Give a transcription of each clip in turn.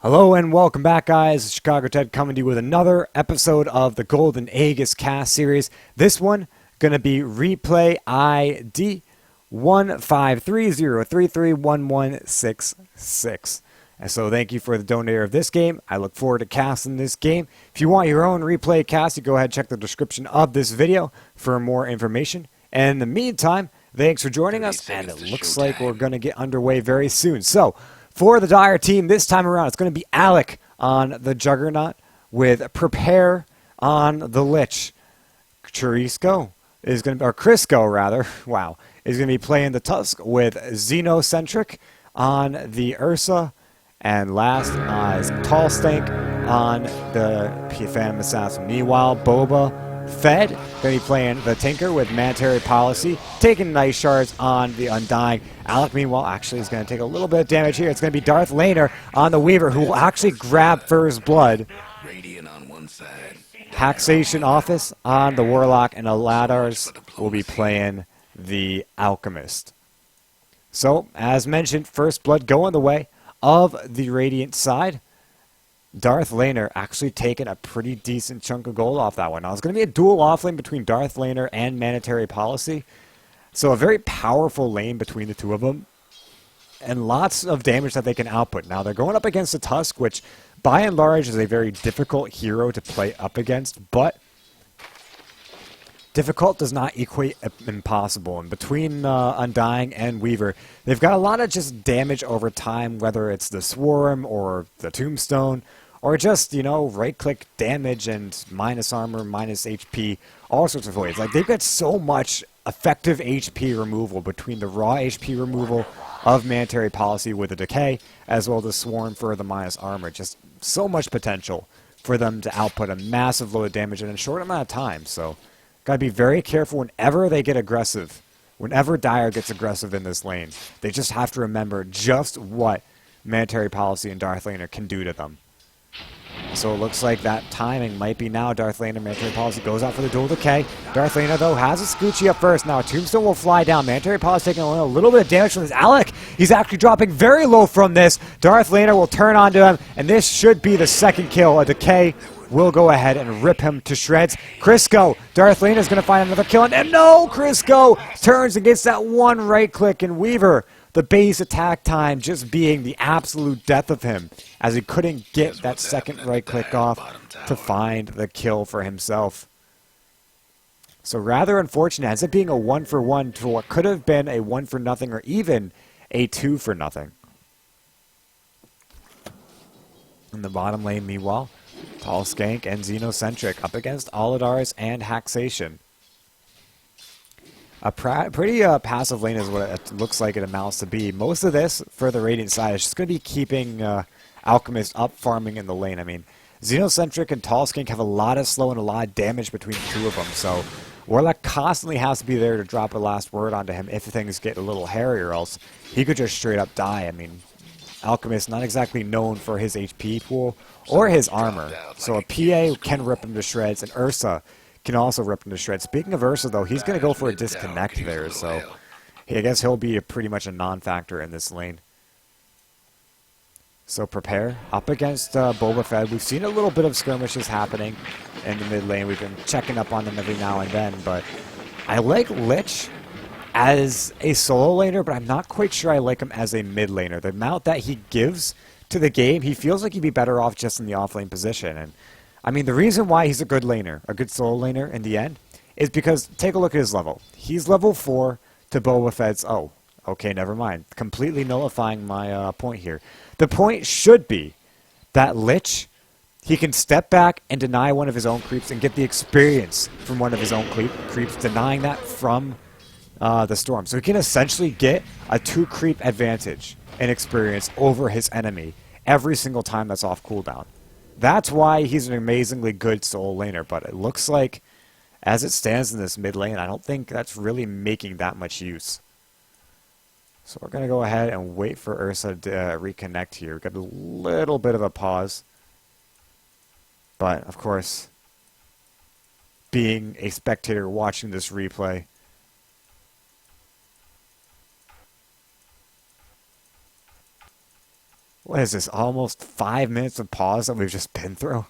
Hello and welcome back, guys. Chicago Ted coming to you with another episode of the Golden Aegis cast series. This one going to be replay ID 15303311166. And so thank you for the donator of this game. I look forward to casting this game. If you want your own replay cast, you go ahead and check the description of this video for more information. And in the meantime, thanks for joining us, and it looks like we're going to get underway very soon. So, for the Dire team this time around, it's going to be Alec on the Juggernaut with Prepare on the Lich. Crisco is going to, or Crisco rather, wow, is going to be playing the Tusk with Xenocentric on the Ursa, and last is Tall Stank on the Phantom Assassin. Meanwhile, Boba Fed going to be playing the Tinker with Manatary Policy, taking nice shards on the Undying. Alec, meanwhile, actually is going to take a little bit of damage here. It's going to be Darth Laner on the Weaver, who will actually grab First Blood. Radiant on one side. Taxation Office on the Warlock, and Aladars will be playing the Alchemist. So, as mentioned, First Blood going the way of the Radiant side. Darth Laner actually taking a pretty decent chunk of gold off that one. Now, it's going to be a dual offlane between Darth Laner and Manatary Policy. So a very powerful lane between the two of them. And lots of damage that they can output. Now, they're going up against the Tusk, which by and large is a very difficult hero to play up against. But difficult does not equate impossible. And between Undying and Weaver, they've got a lot of just damage over time, whether it's the Swarm or the Tombstone, or just, you know, right-click damage and minus armor, minus HP, all sorts of ways. Like, they've got so much effective HP removal between the raw HP removal of Manatary Policy with the Decay, as well as the Swarm for the minus armor. Just so much potential for them to output a massive load of damage in a short amount of time. So, gotta be very careful whenever they get aggressive. Whenever Dire gets aggressive in this lane, they just have to remember just what Manatary Policy and Darth Laner can do to them. So it looks like that timing might be now. Darth Laner, Manatary Policy goes out for the dual decay. Darth Laner, though, has a Scoochie up first. Now a Tombstone will fly down. Manatary Policy taking a little bit of damage from this. Alec, he's actually dropping very low from this. Darth Laner will turn onto him, and this should be the second kill. A decay will go ahead and rip him to shreds. Crisco, Darth Laner is going to find another kill, and no, Crisco turns and gets that one right click, and Weaver, the base attack time just being the absolute death of him, as he couldn't get that second right click off to find the kill for himself. So rather unfortunate, ends up being a 1-for-1 to what could have been a 1-for-0 or even a 2-for-0. In the bottom lane, meanwhile, Tall Skank and Xenocentric up against Aladars and Haxation. A pretty passive lane is what it looks like it amounts to be. Most of this, for the Radiant side, is just going to be keeping Alchemist up farming in the lane. I mean, Xenocentric and Tall Skank have a lot of slow and a lot of damage between the two of them, so Warlock constantly has to be there to drop a last word onto him if things get a little hairy, or else he could just straight up die. I mean, Alchemist not exactly known for his HP pool or his armor, so a PA can rip him to shreds, and Ursa can also rip him to shreds. Speaking of Ursa, though, he's going to go for a disconnect there, so I guess he'll be pretty much a non-factor in this lane. So Prepare up against Boba Fett. We've seen a little bit of skirmishes happening in the mid lane. We've been checking up on them every now and then, but I like Lich as a solo laner, but I'm not quite sure I like him as a mid laner. The amount that he gives to the game, he feels like he'd be better off just in the off-lane position. And I mean, the reason why he's a good laner, a good solo laner in the end, is because, take a look at his level. He's level 4 to Boba Fett's, oh, okay, never mind. Completely nullifying my point here. The point should be that Lich, he can step back and deny one of his own creeps and get the experience from one of his own creeps, denying that from the Storm. So he can essentially get a 2-creep advantage in experience over his enemy every single time that's off cooldown. That's why he's an amazingly good solo laner, but it looks like, as it stands in this mid lane, I don't think that's really making that much use. So we're going to go ahead and wait for Ursa to reconnect here. We've got a little bit of a pause. But, of course, being a spectator watching this replay, What is this, almost 5 minutes of pause that we've just been through?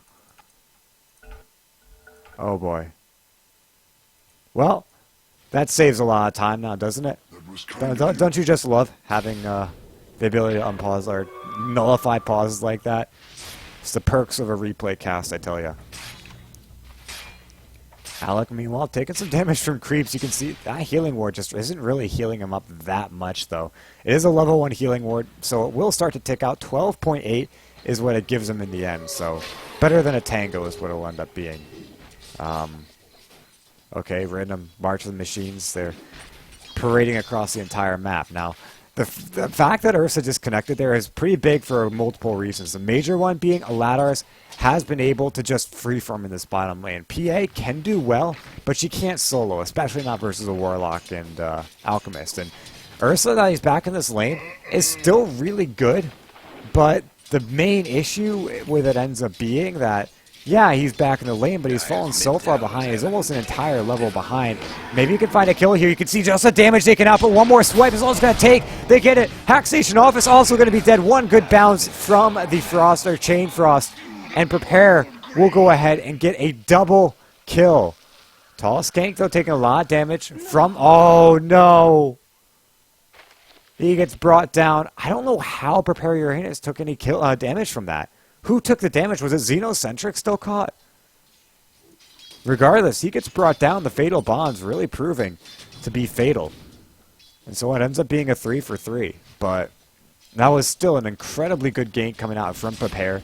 Oh boy. Well, that saves a lot of time now, doesn't it? Don't you just love having the ability to unpause or nullify pauses like that? It's the perks of a replay cast, I tell ya. Alec, meanwhile, taking some damage from creeps. You can see that healing ward just isn't really healing him up that much, though. It is a level 1 healing ward, so it will start to tick out. 12.8 is what it gives him in the end, so better than a tango is what it'll end up being. Okay, random March of the Machines. They're parading across the entire map. Now, the fact that Ursa disconnected there is pretty big for multiple reasons. The major one being Aladars has been able to just freeform in this bottom lane. PA can do well, but she can't solo, especially not versus a Warlock and Alchemist. And Ursa, that he's back in this lane, is still really good, but the main issue with it ends up being that, yeah, he's back in the lane, but he's fallen so far behind. He's almost an entire level behind. Maybe you can find a kill here. You can see just the damage taken out, but one more swipe is all it's going to take. They get it. Hack Station Office also going to be dead. One good bounce from the Frost, or Chain Frost. And Prepare will go ahead and get a double kill. Tall Skank, though, taking a lot of damage from... Oh, no. He gets brought down. I don't know how Prepare Your Heinous took any damage from that. Who took the damage? Was it Xenocentric still caught? Regardless, he gets brought down. The Fatal Bond's really proving to be fatal. And so it ends up being a 3 for 3. But that was still an incredibly good gank coming out from Prepare.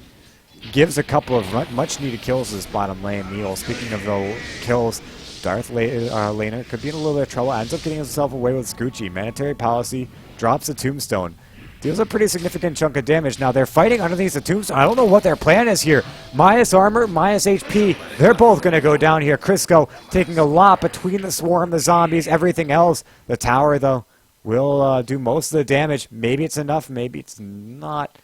Gives a couple of much-needed kills to this bottom lane. Neil, speaking of the kills, Darth Laner could be in a little bit of trouble. Ends up getting himself away with Scoochie. Mandatory Policy drops the Tombstone. Deals a pretty significant chunk of damage. Now, they're fighting underneath the Tombstone. I don't know what their plan is here. Minus armor, minus HP. They're both going to go down here. Crisco taking a lot between the Swarm, the zombies, everything else. The tower, though, will do most of the damage. Maybe it's enough. Maybe it's not.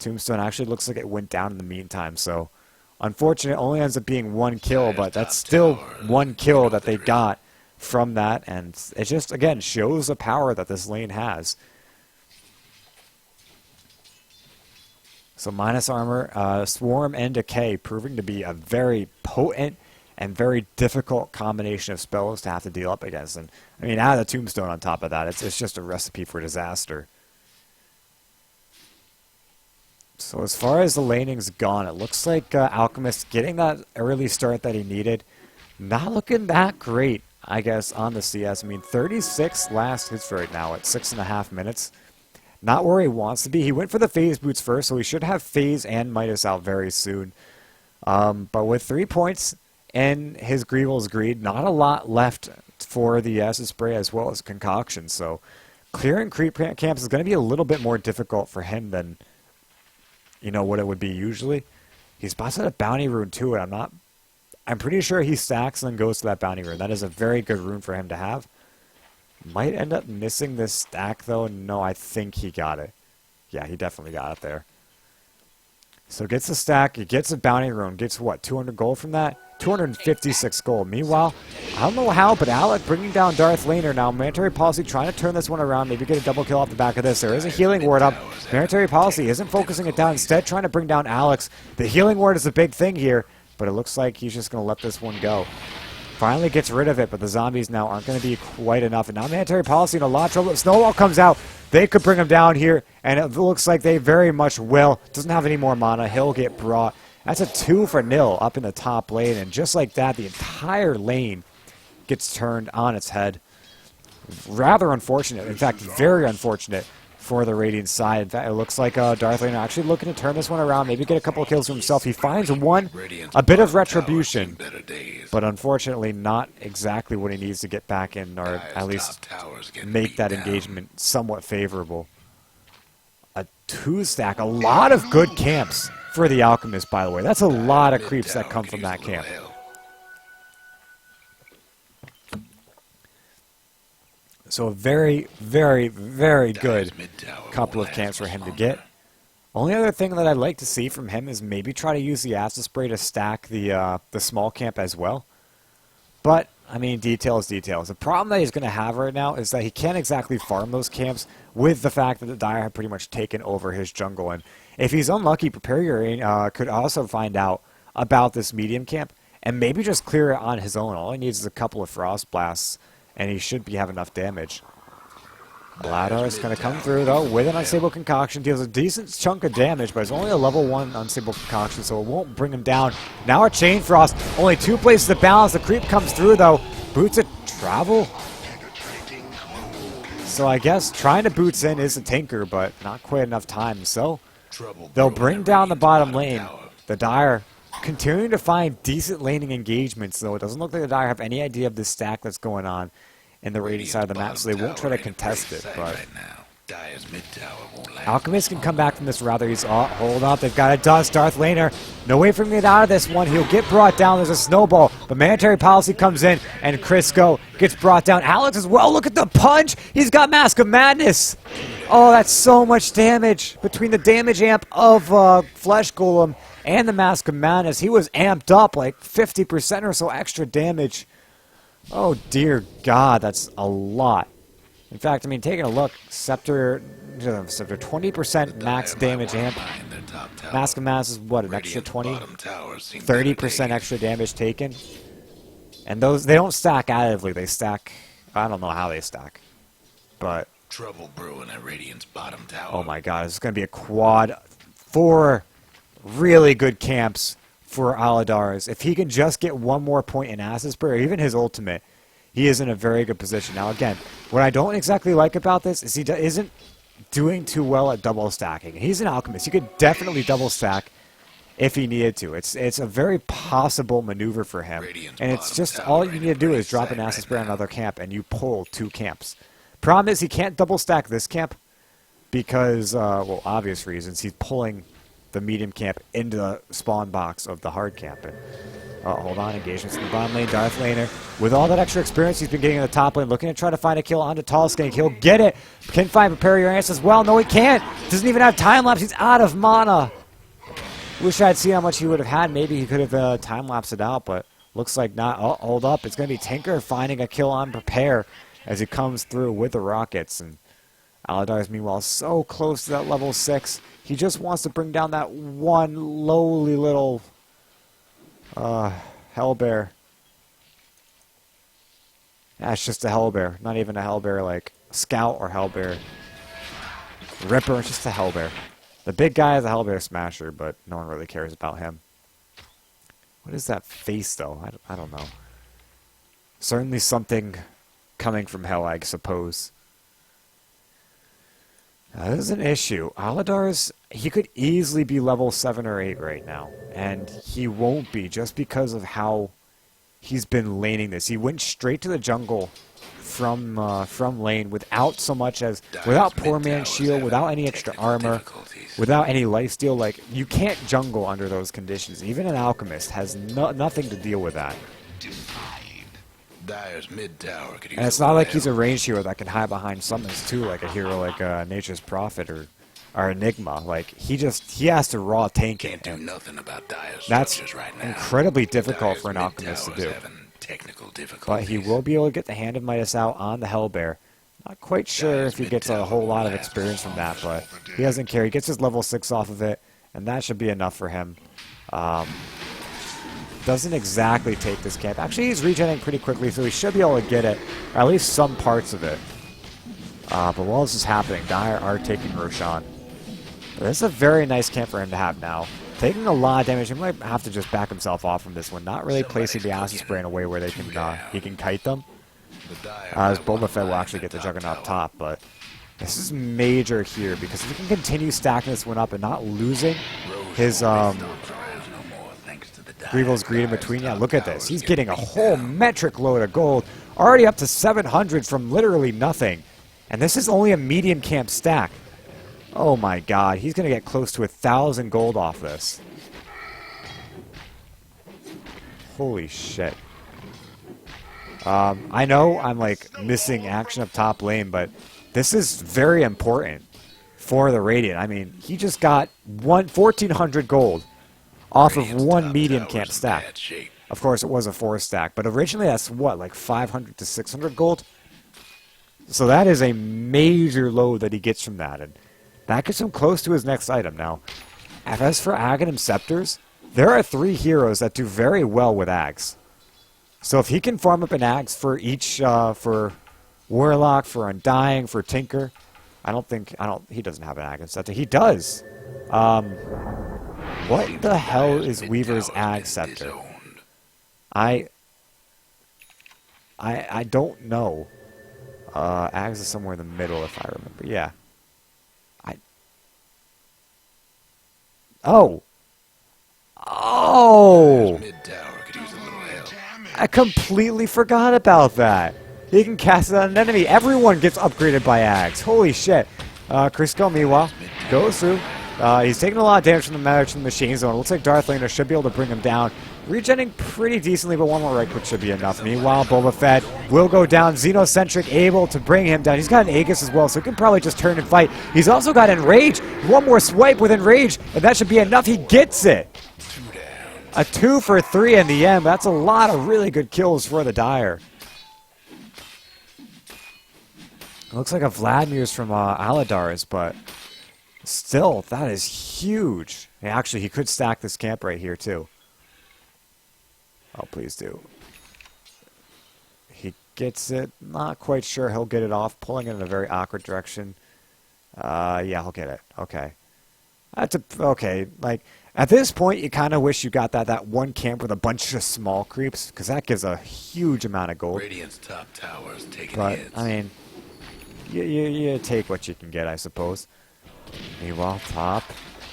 Tombstone actually looks like it went down in the meantime. So, unfortunate. Only ends up being one kill, but that's still one kill that they got from that. And it just, again, shows the power that this lane has. So minus armor, Swarm, and Decay proving to be a very potent and very difficult combination of spells to have to deal up against. And I mean, add a Tombstone on top of that. It's just a recipe for disaster. So as far as the laning's gone, it looks like Alchemist getting that early start that he needed. Not looking that great, I guess, on the CS. I mean, 36 last hits right now at 6.5 minutes. Not where he wants to be. He went for the phase boots first, so he should have phase and Midas out very soon. But with 3 points in his Greevil's Greed, not a lot left for the Acid Spray as well as Concoction. So clearing creep camps is going to be a little bit more difficult for him than, you know, what it would be usually. He's about to set a bounty rune to it. I'm pretty sure he stacks and then goes to that bounty rune. That is a very good rune for him to have. Might end up missing this stack, though. No, I think he got it. Yeah, he definitely got it there. So gets the stack. He gets a bounty rune. Gets, what, 200 gold from that? 256 gold. Meanwhile, I don't know how, but Alec bringing down Darth Laner now. Mandatory Policy trying to turn this one around. Maybe get a double kill off the back of this. There is a healing ward up. Mandatory Policy isn't focusing it down. Instead, trying to bring down Alex. The healing ward is a big thing here, but it looks like he's just going to let this one go. Finally gets rid of it, but the zombies now aren't going to be quite enough. And now Mandatory Policy in a lot of trouble. Snowball comes out. They could bring him down here, and it looks like they very much will. Doesn't have any more mana. He'll get brought. That's a 2 for nil up in the top lane, and just like that, the entire lane gets turned on its head. Rather unfortunate. In fact, very unfortunate for the Radiant side. In fact, it looks like Darth Laner actually looking to turn this one around, maybe get a couple of kills for himself. He finds one, a bit of retribution, but unfortunately not exactly what he needs to get back in, or at least make that engagement somewhat favorable. A 2-stack, a lot of good camps for the Alchemist, by the way. That's a lot of creeps that come from that camp. So a very, very, very good couple of camps for him to get. Only other thing that I'd like to see from him is maybe try to use the Acid Spray to stack the small camp as well. But I mean, details, details. The problem that he's going to have right now is that he can't exactly farm those camps with the fact that the Dire have pretty much taken over his jungle. And if he's unlucky, Prepare Your Aim could also find out about this medium camp and maybe just clear it on his own. All he needs is a couple of Frost Blasts, and he should have enough damage. Bladar is going to come through, though, with an Unstable Concoction. Deals a decent chunk of damage, but it's only a level 1 Unstable Concoction, so it won't bring him down. Now a Chain Frost. Only 2 places to balance. The creep comes through, though. Boots a travel. So I guess trying to boots in is a tinker, but not quite enough time. So they'll bring down the bottom lane. The Dire continuing to find decent laning engagements, though. It doesn't look like the Dire have any idea of this stack that's going on in the Radiant side of the map, so they won't try to contest it. But Alchemist can come back from this rather easily. Oh, hold up, they've got a Dust. Darth Laner, no way for him to get out of this one. He'll get brought down. There's a snowball, but Mandatory Policy comes in, and Crisco gets brought down. Alex as well, look at the punch. He's got Mask of Madness. Oh, that's so much damage. Between the damage amp of Flesh Golem and the Mask of Madness, he was amped up like 50% or so extra damage. Oh, dear God, that's a lot. In fact, I mean, taking a look, Scepter 20% max damage amp. Mask of Madness is what, an extra 20? 30% extra damage taken. And those, they don't stack additively, they stack, I don't know how they stack. But, Trouble brewing at Radiant's bottom tower. oh my God, it's going to be a quad. 4 really good camps for Aladar's. If he can just get one more point in Acid Spray, or even his ultimate, he is in a very good position. Now again, what I don't exactly like about this is he isn't doing too well at double stacking. He's an Alchemist. He could definitely double stack if he needed to. It's a very possible maneuver for him. And it's just all you need to do is drop an Acid Spray on another camp and you pull 2 camps. Problem is he can't double stack this camp because, well, obvious reasons. He's pulling the medium camp into the spawn box of the hard camp. And, hold on, engagements in the bottom lane. Darth Laner, with all that extra experience he's been getting in the top lane, looking to try to find a kill onto Tall Skank. He'll get it. Can find Prepare Your Answer as well. No, he can't. Doesn't even have time lapse. He's out of mana. Wish I'd seen how much he would have had. Maybe he could have time lapsed it out, but looks like not. Oh, hold up. It's going to be Tinker finding a kill on Prepare as he comes through with the rockets. And Aladar's, meanwhile, so close to that level 6. He just wants to bring down that one lowly little Hellbear. Yeah, it's just a Hellbear. Not even a Hellbear like Scout or Hellbear Ripper. It's just a Hellbear. The big guy is a Hellbear Smasher, but no one really cares about him. What is that face, though? I don't know. Certainly something coming from hell, I suppose. This is an issue. Aladar's, he could easily be level 7 or 8 right now. And he won't be just because of how he's been laning this. He went straight to the jungle from lane without so much as, without Poor Man's Shield, without any extra armor, without any lifesteal. Like, you can't jungle under those conditions. Even an Alchemist has nothing to deal with that. Dire's mid tower could use And it's not like he's a ranged hero that can hide behind summons too, like a hero like Nature's Prophet or Enigma. Like he has to raw tank it. Can't do nothing about Dire's That's structures right now. incredibly difficult Dire's for an Alchemist to mid-tower's do. having technical But difficulties. he will be able to get the Hand of Midas out on the Hellbear. Not quite sure if he gets a whole lot of experience from that, but he doesn't care. He gets his level 6 off of it, and that should be enough for him. Doesn't exactly take this camp. Actually, he's regenerating pretty quickly, so he should be able to get it, or at least some parts of it. But while this is happening, Dire are taking Roshan. But this is a very nice camp for him to have now. Taking a lot of damage, he might have to just back himself off from this one. Not really placing the Acid Spray in a way where they can he can kite them. As Boba Fett will actually get the Juggernaut top, but this is major here, because if he can continue stacking this one up and not losing his Grievel's Greed in between. Yeah, look at this. He's getting a whole metric load of gold. Already up to 700 from literally nothing. And this is only a medium camp stack. Oh my god. He's going to get close to 1,000 gold off this. Holy shit. I know I'm like missing action up top lane, but this is very important for the Radiant. I mean, he just got 1,400 gold off of one medium camp stack. Of course, it was a 4-stack, but originally that's what, like 500 to 600 gold? So that is a major load that he gets from that, and that gets him close to his next item. Now, as for Aghanim Scepters, there are 3 heroes that do very well with Ags. So if he can farm up an Ags for each, for Warlock, for Undying, for Tinker, he doesn't have an Aghanim Scepter. He does! What the hell is Weaver's Ag Scepter? I don't know. Ags is somewhere in the middle, if I remember. Yeah. Oh! Oh! I completely forgot about that. He can cast it on an enemy. Everyone gets upgraded by Ags. Holy shit. Crisco, meanwhile, goes through. He's taking a lot of damage from the magic from the machine zone. It looks like Darth Laner should be able to bring him down. Regenning pretty decently, but one more right click should be enough. Meanwhile, Boba Fett will go down. Xenocentric able to bring him down. He's got an Aegis as well, so he can probably just turn and fight. He's also got Enrage. One more swipe with Enrage, and that should be enough. He gets it. A 2 for 3 in the end. That's a lot of really good kills for the Dire. It looks like a Vladimir's from Aladar's, but still, that is huge. Yeah, actually, he could stack this camp right here, too. Oh, please do. He gets it. Not quite sure he'll get it off. Pulling it in a very awkward direction. Yeah, he'll get it. Okay. Okay, like, at this point, you kind of wish you got that one camp with a bunch of small creeps, because that gives a huge amount of gold. Radiant's top towers taking But, hits. I mean, you take what you can get, I suppose. Meanwhile, top,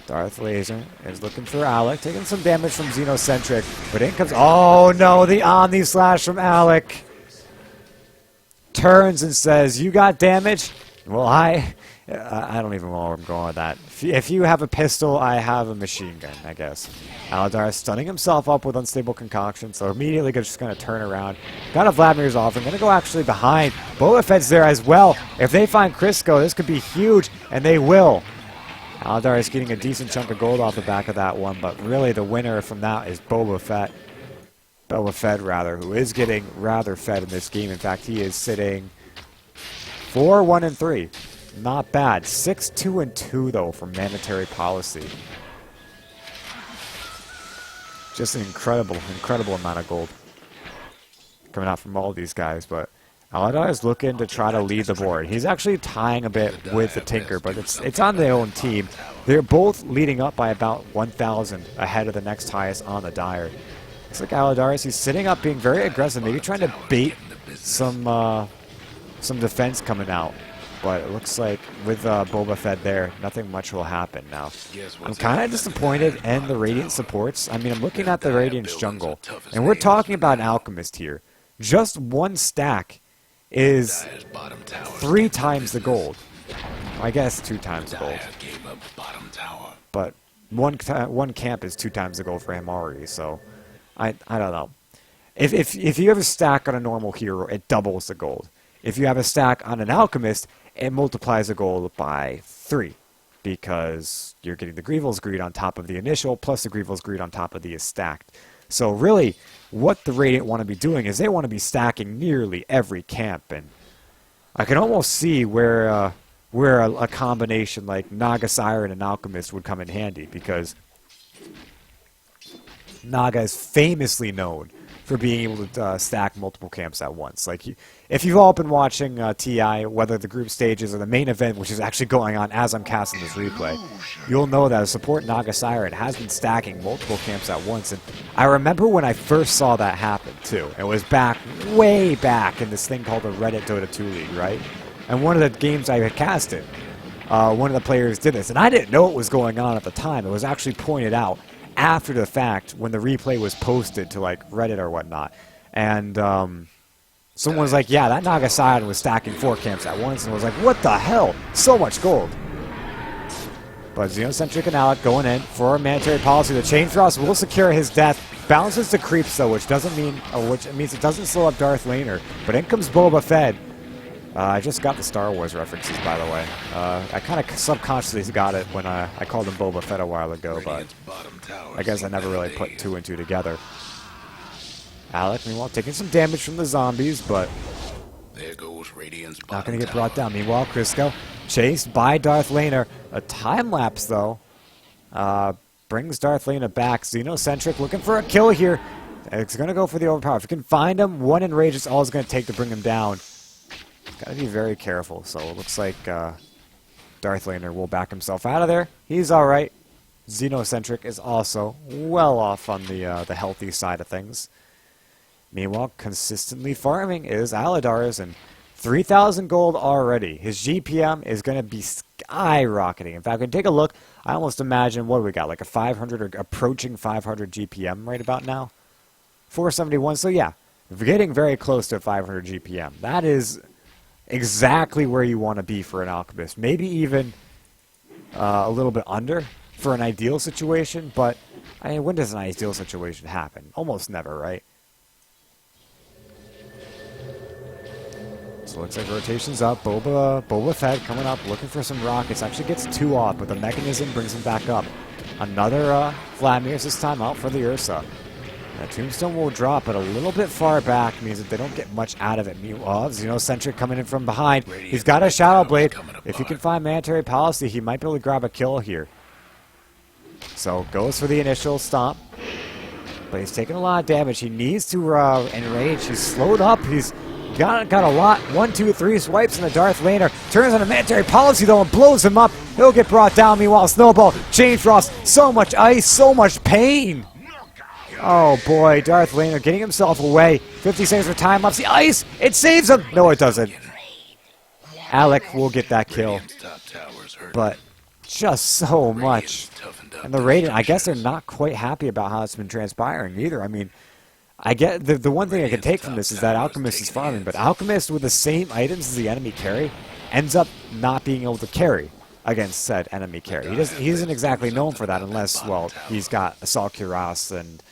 Darth Laser is looking for Alec, taking some damage from Xenocentric, but in comes, oh no, the Omni Slash from Alec. Turns and says, you got damage? Well, I don't even know where I'm going with that. If you have a pistol, I have a machine gun, I guess. Aladar is stunning himself up with Unstable Concoction, so immediately just going to turn around. Got a Vladimir's off. I'm going to go actually behind. Boba Fett's there as well. If they find Crisco, this could be huge, and they will. Aladar is getting a decent chunk of gold off the back of that one, but really the winner from that is Boba Fett. Boba Fett, rather, who is getting rather fed in this game. In fact, he is sitting 4-1-3. Not bad. 6-2-2 though for mandatory policy. Just an incredible amount of gold coming out from all these guys. But Aladar is looking to try to lead the board. He's actually tying a bit with the Tinker, but it's on their own team. They're both leading up by about 1,000 ahead of the next highest on the Dire. Looks like Aladaris, he's sitting up, being very aggressive, maybe trying to bait some defense coming out. But it looks like with Boba Fett there, nothing much will happen now. I'm kind of disappointed in the Radiant supports. I mean, I'm looking at the Radiant's jungle, and we're talking about an Alchemist here. Just one stack is 3 times the gold. I guess 2 times the gold. But one camp is 2 times the gold for him already, so I don't know. If you have a stack on a normal hero, it doubles the gold. If you have a stack on an Alchemist, it multiplies the gold by 3 because you're getting the Grieval's Greed on top of the initial plus the Grieval's Greed on top of the stacked. So really, what the Radiant want to be doing is they want to be stacking nearly every camp, and I can almost see where a combination like Naga Siren and Alchemist would come in handy, because Naga is famously known for being able to stack multiple camps at once. Like, if you've all been watching TI, whether the group stages or the main event, which is actually going on as I'm casting this replay, you'll know that a support Naga Siren has been stacking multiple camps at once. And I remember when I first saw that happen, too. It was way back in this thing called the Reddit Dota 2 League, right? And one of the games I had casted, one of the players did this. And I didn't know what was going on at the time. It was actually pointed out after the fact when the replay was posted to like Reddit or whatnot, and someone was like, yeah, that Naga Siren was stacking 4 camps at once, and I was like, what the hell, so much gold. But Xenocentric and Alec going in for a mandatory policy. The Chain Frost will secure his death. Bounces the creeps though, which means it doesn't slow up Darth Laner. But in comes Boba Fett. I just got the Star Wars references, by the way. I kind of subconsciously got it when I called him Boba Fett a while ago, but I guess I never really put 2 and 2 together. Alec, meanwhile, taking some damage from the zombies, but There goes Radiant's not bottom going to get tower. brought down. Meanwhile, Crisco, chased by Darth Laner. A time-lapse, though, brings Darth Laner back. Xenocentric looking for a kill here. It's going to go for the overpower. If you can find him, one enrage is all it's going to take to bring him down. Got to be very careful. So it looks like Darth Laner will back himself out of there. He's all right. Xenocentric is also well off on the healthy side of things. Meanwhile, consistently farming is Aladar's, and 3,000 gold already. His GPM is going to be skyrocketing. In fact, we can take a look. I almost imagine, what do we got, like a 500 or approaching 500 GPM right about now? 471, so yeah, we're getting very close to 500 GPM. That is exactly where you want to be for an alchemist. Maybe even a little bit under for an ideal situation, but I mean, when does an ideal situation happen? Almost never, right? So it looks like rotation's up. Boba Fett coming up, looking for some rockets. Actually gets 2 off, but the mechanism brings him back up. Another Flamir's, this time out for the Ursa. That Tombstone will drop, but a little bit far back means that they don't get much out of it. Meanwhile, Xenocentric coming in from behind. He's got a Shadow Blade. If he can find Mandatory Policy, he might be able to grab a kill here. So goes for the initial stomp. But he's taking a lot of damage. He needs to enrage. He's slowed up. He's got a lot. 1, 2, 3 swipes in the Darth Laner. Turns on a Mandatory Policy, though, and blows him up. He'll get brought down. Meanwhile, Snowball, Chain Frost, so much ice, so much pain. Oh boy, Darth Laner getting himself away. 50 seconds for time lapse. The ice! It saves him! No, it doesn't. Alec will get that kill. Radiant's top tower's hurt. But just so much. Radiant's toughened up And the to Radiant, I guess they're destruction. not quite happy about how it's been transpiring either. I mean, I get the one thing I can take from this is that Alchemist is farming, but Alchemist with the same items as the enemy carry ends up not being able to carry against said enemy carry. He isn't exactly known for that unless, well, he's got Assault Cuirass and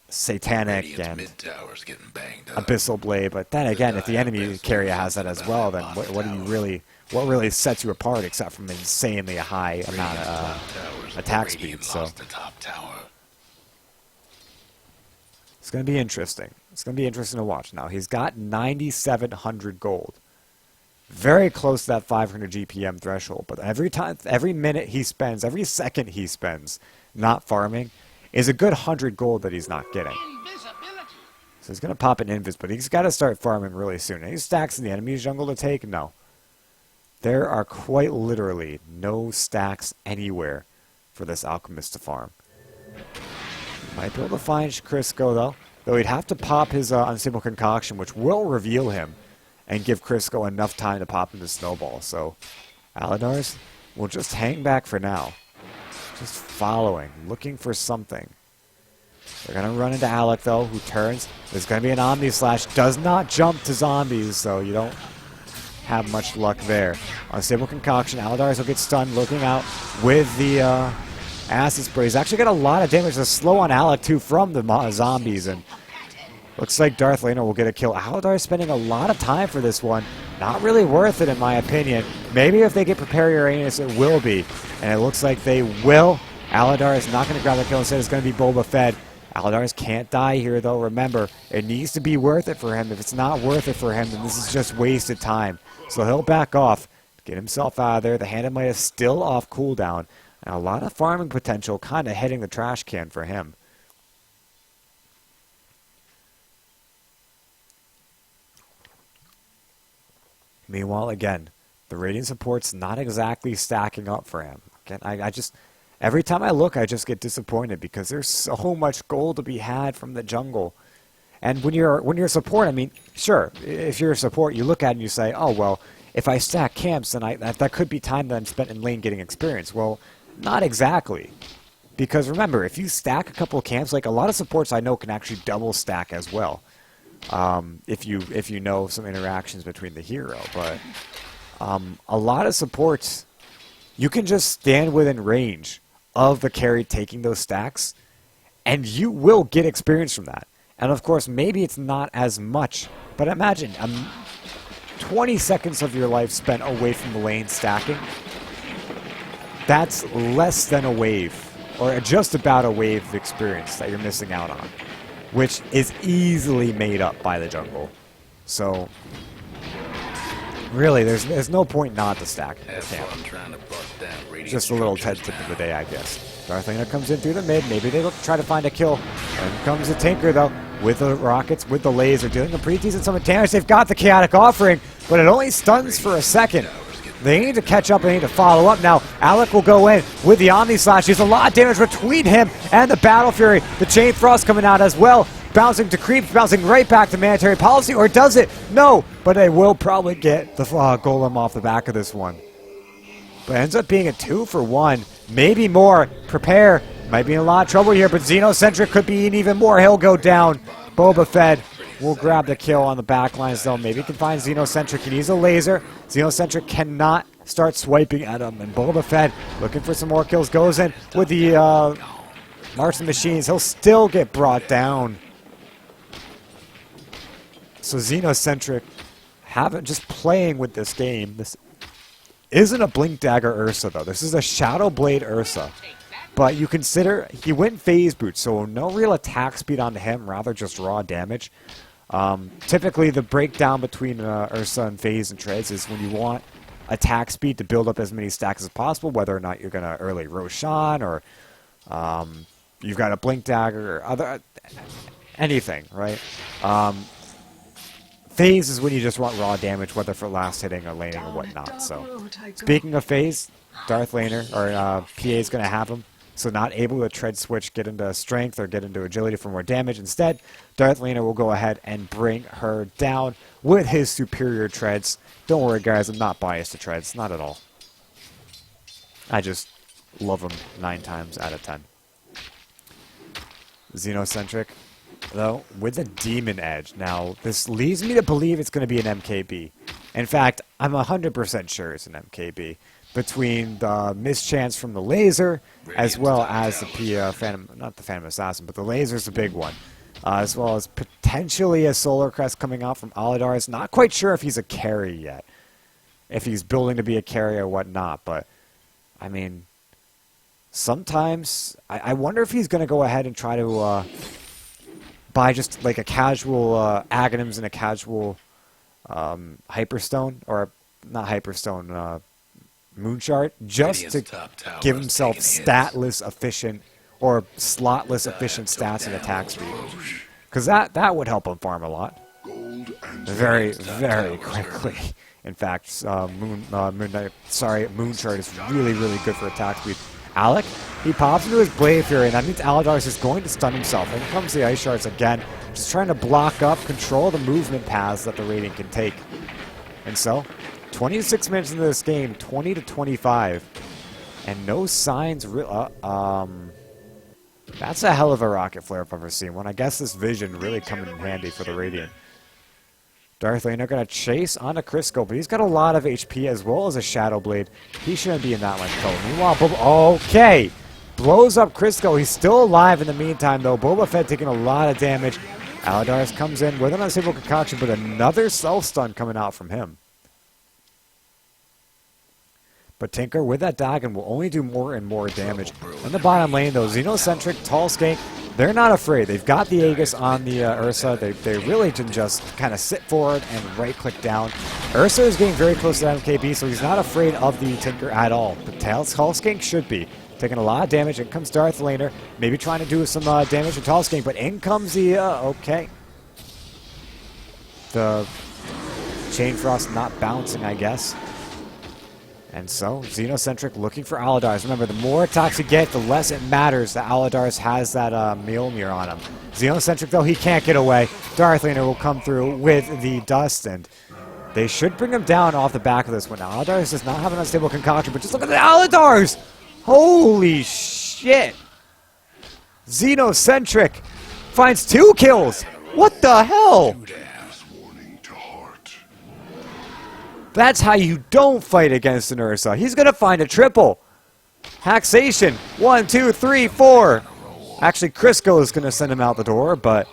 Satanic Radiant's and mid tower's getting banged up. Abyssal Blade, but then again, if the enemy carrier has that as well, then what really sets you apart except from insanely high amount Radiant's top of tower's attack Radiant speed? So lost the top tower. it's going to be interesting. It's going to be interesting to watch. Now he's got 9,700 gold, very close to that 500 GPM threshold. But every minute he spends, every second he spends not farming is a good 100 gold that he's not getting. So he's going to pop an invis, but he's got to start farming really soon. Any stacks in the enemy's jungle to take? No. There are quite literally no stacks anywhere for this alchemist to farm. Might be able to find Crisco, though he'd have to pop his unstable concoction, which will reveal him and give Crisco enough time to pop into Snowball. So Aladar's will just hang back for now. Just following, looking for something. They're going to run into Alec, though, who turns. There's going to be an Omni Slash. Does not jump to zombies, so you don't have much luck there. Unstable Concoction. Aladar's will get stunned, looking out with the Acid Spray. He's actually got a lot of damage. The slow on Alec, too, from the zombies, and looks like Darth Laner will get a kill. Aladar's spending a lot of time for this one. Not really worth it, in my opinion. Maybe if they get Prepare Uranus, it will be. And it looks like they will. Aladar is not going to grab the kill. Instead, it's going to be Boba Fett. Aladars can't die here, though. Remember, it needs to be worth it for him. If it's not worth it for him, then this is just wasted time. So he'll back off, get himself out of there. The Hand of Might is still off cooldown. And a lot of farming potential kind of hitting the trash can for him. Meanwhile, again, the Radiant support's not exactly stacking up for him. Again, I just, every time I look, I just get disappointed because there's so much gold to be had from the jungle. And when you're a support, I mean, sure, if you're a support, you look at it and you say, oh, well, if I stack camps, then that could be time that I'm spent in lane getting experience. Well, not exactly. Because remember, if you stack a couple of camps, like a lot of supports I know can actually double stack as well. If you know some interactions between the hero, but a lot of supports, you can just stand within range of the carry taking those stacks, and you will get experience from that. And of course, maybe it's not as much, but imagine 20 seconds of your life spent away from the lane stacking. That's less than a wave or just about a wave of experience that you're missing out on, which is easily made up by the jungle. So, really, there's no point not to stack the Have camp. fun trying to bust down radiant Just a little TED structures tip of the now. day, I guess. Darth Vader comes in through the mid. Maybe they'll try to find a kill. And comes the Tinker, though, with the rockets, with the laser, doing a pretty decent sum of damage. They've got the Chaotic Offering, but it only stuns for a second. They need to catch up. They need to follow up now. Alec will go in with the Omni Slash. There's a lot of damage between him and the Battle Fury. The Chain Frost coming out as well. Bouncing to creeps, bouncing right back to Military Policy, or does it? No, but they will probably get the Golem off the back of this one. But it ends up being a 2-for-1, maybe more. Prepare, might be in a lot of trouble here, but Xenocentric could be in even more. He'll go down. Boba Fett will grab the kill on the back lines, though. Maybe he can find Xenocentric. He needs a laser. Xenocentric cannot start swiping at him, and Boba Fett, looking for some more kills, goes in with the Marksman Machines. He'll still get brought down. So Xenocentric just playing with this game. This isn't a Blink Dagger Ursa, though. This is a Shadow Blade Ursa. But you consider he went Phase Boot, so no real attack speed onto him, rather just raw damage. Typically, the breakdown between Ursa and Phase and Treads is when you want attack speed to build up as many stacks as possible, whether or not you're going to early Roshan or you've got a Blink Dagger or other anything, right? Phase is when you just want raw damage, whether for last hitting or laning or whatnot. So, speaking of Phase, Darth Laner, or PA is going to have him. So not able to tread switch, get into strength, or get into agility for more damage. Instead, Darth Laner will go ahead and bring her down with his superior treads. Don't worry, guys, I'm not biased to treads. Not at all. I just love them 9 times out of 10. Xenocentric, though, with a Demon Edge. Now, this leads me to believe it's going to be an MKB. In fact, I'm 100% sure it's an MKB. Between the mischance from the laser, as well as the Phantom, not the Phantom Assassin, but the laser's the big one. As well as potentially a Solar Crest coming out from Aladars. Not quite sure if he's a carry yet. If he's building to be a carry or whatnot, but, I mean, sometimes, I wonder if he's going to go ahead and try to buy just like a casual Aghanims and a casual Hyperstone, or not Hyperstone, Moonshard, just to give himself statless efficient or slotless efficient stats and attack speed. Because that would help him farm a lot. Very, very quickly. In fact, Moonshard is really, really good for attack speed. Alec, he pops into his Blade Fury, and that means Aladars is going to stun himself. In comes the Ice Shards again, just trying to block up, control the movement paths that the Radiant can take. And so, 26 minutes into this game, 20-25, and no signs. That's a hell of a rocket flare if I've ever seen one. I guess this vision really coming in handy for the Radiant. Darth Vader going to chase onto Crisco, but he's got a lot of HP as well as a Shadow Blade. He shouldn't be in that much trouble. Meanwhile, okay, blows up Crisco. He's still alive in the meantime, though. Boba Fett taking a lot of damage. Aladars comes in with an unstable concoction, but another self-stun coming out from him. But Tinker, with that Dagon, will only do more and more damage. In the bottom lane, though, Xenocentric, Tall Skank, they're not afraid. They've got the Aegis on the Ursa. They really can just kind of sit forward and right-click down. Ursa is getting very close to MKB, so he's not afraid of the Tinker at all. But Tall Skank should be. Taking a lot of damage. In comes Darth Laner, maybe trying to do some damage to Tall Skank, but in comes the, okay. The Chain Frost not bouncing, I guess. And so, Xenocentric looking for Aladars. Remember, the more attacks you get, the less it matters that Aladars has that Mjolnir on him. Xenocentric, though, he can't get away. Darth Vader will come through with the Dust, and they should bring him down off the back of this one. Now, Aladars does not have an unstable concoction, but just look at the Aladars! Holy shit! Xenocentric finds 2 kills! What the hell? That's how you don't fight against an Ursa. He's going to find a triple. Haxation. 1, 2, 3, 4. Actually, Crisco is going to send him out the door, but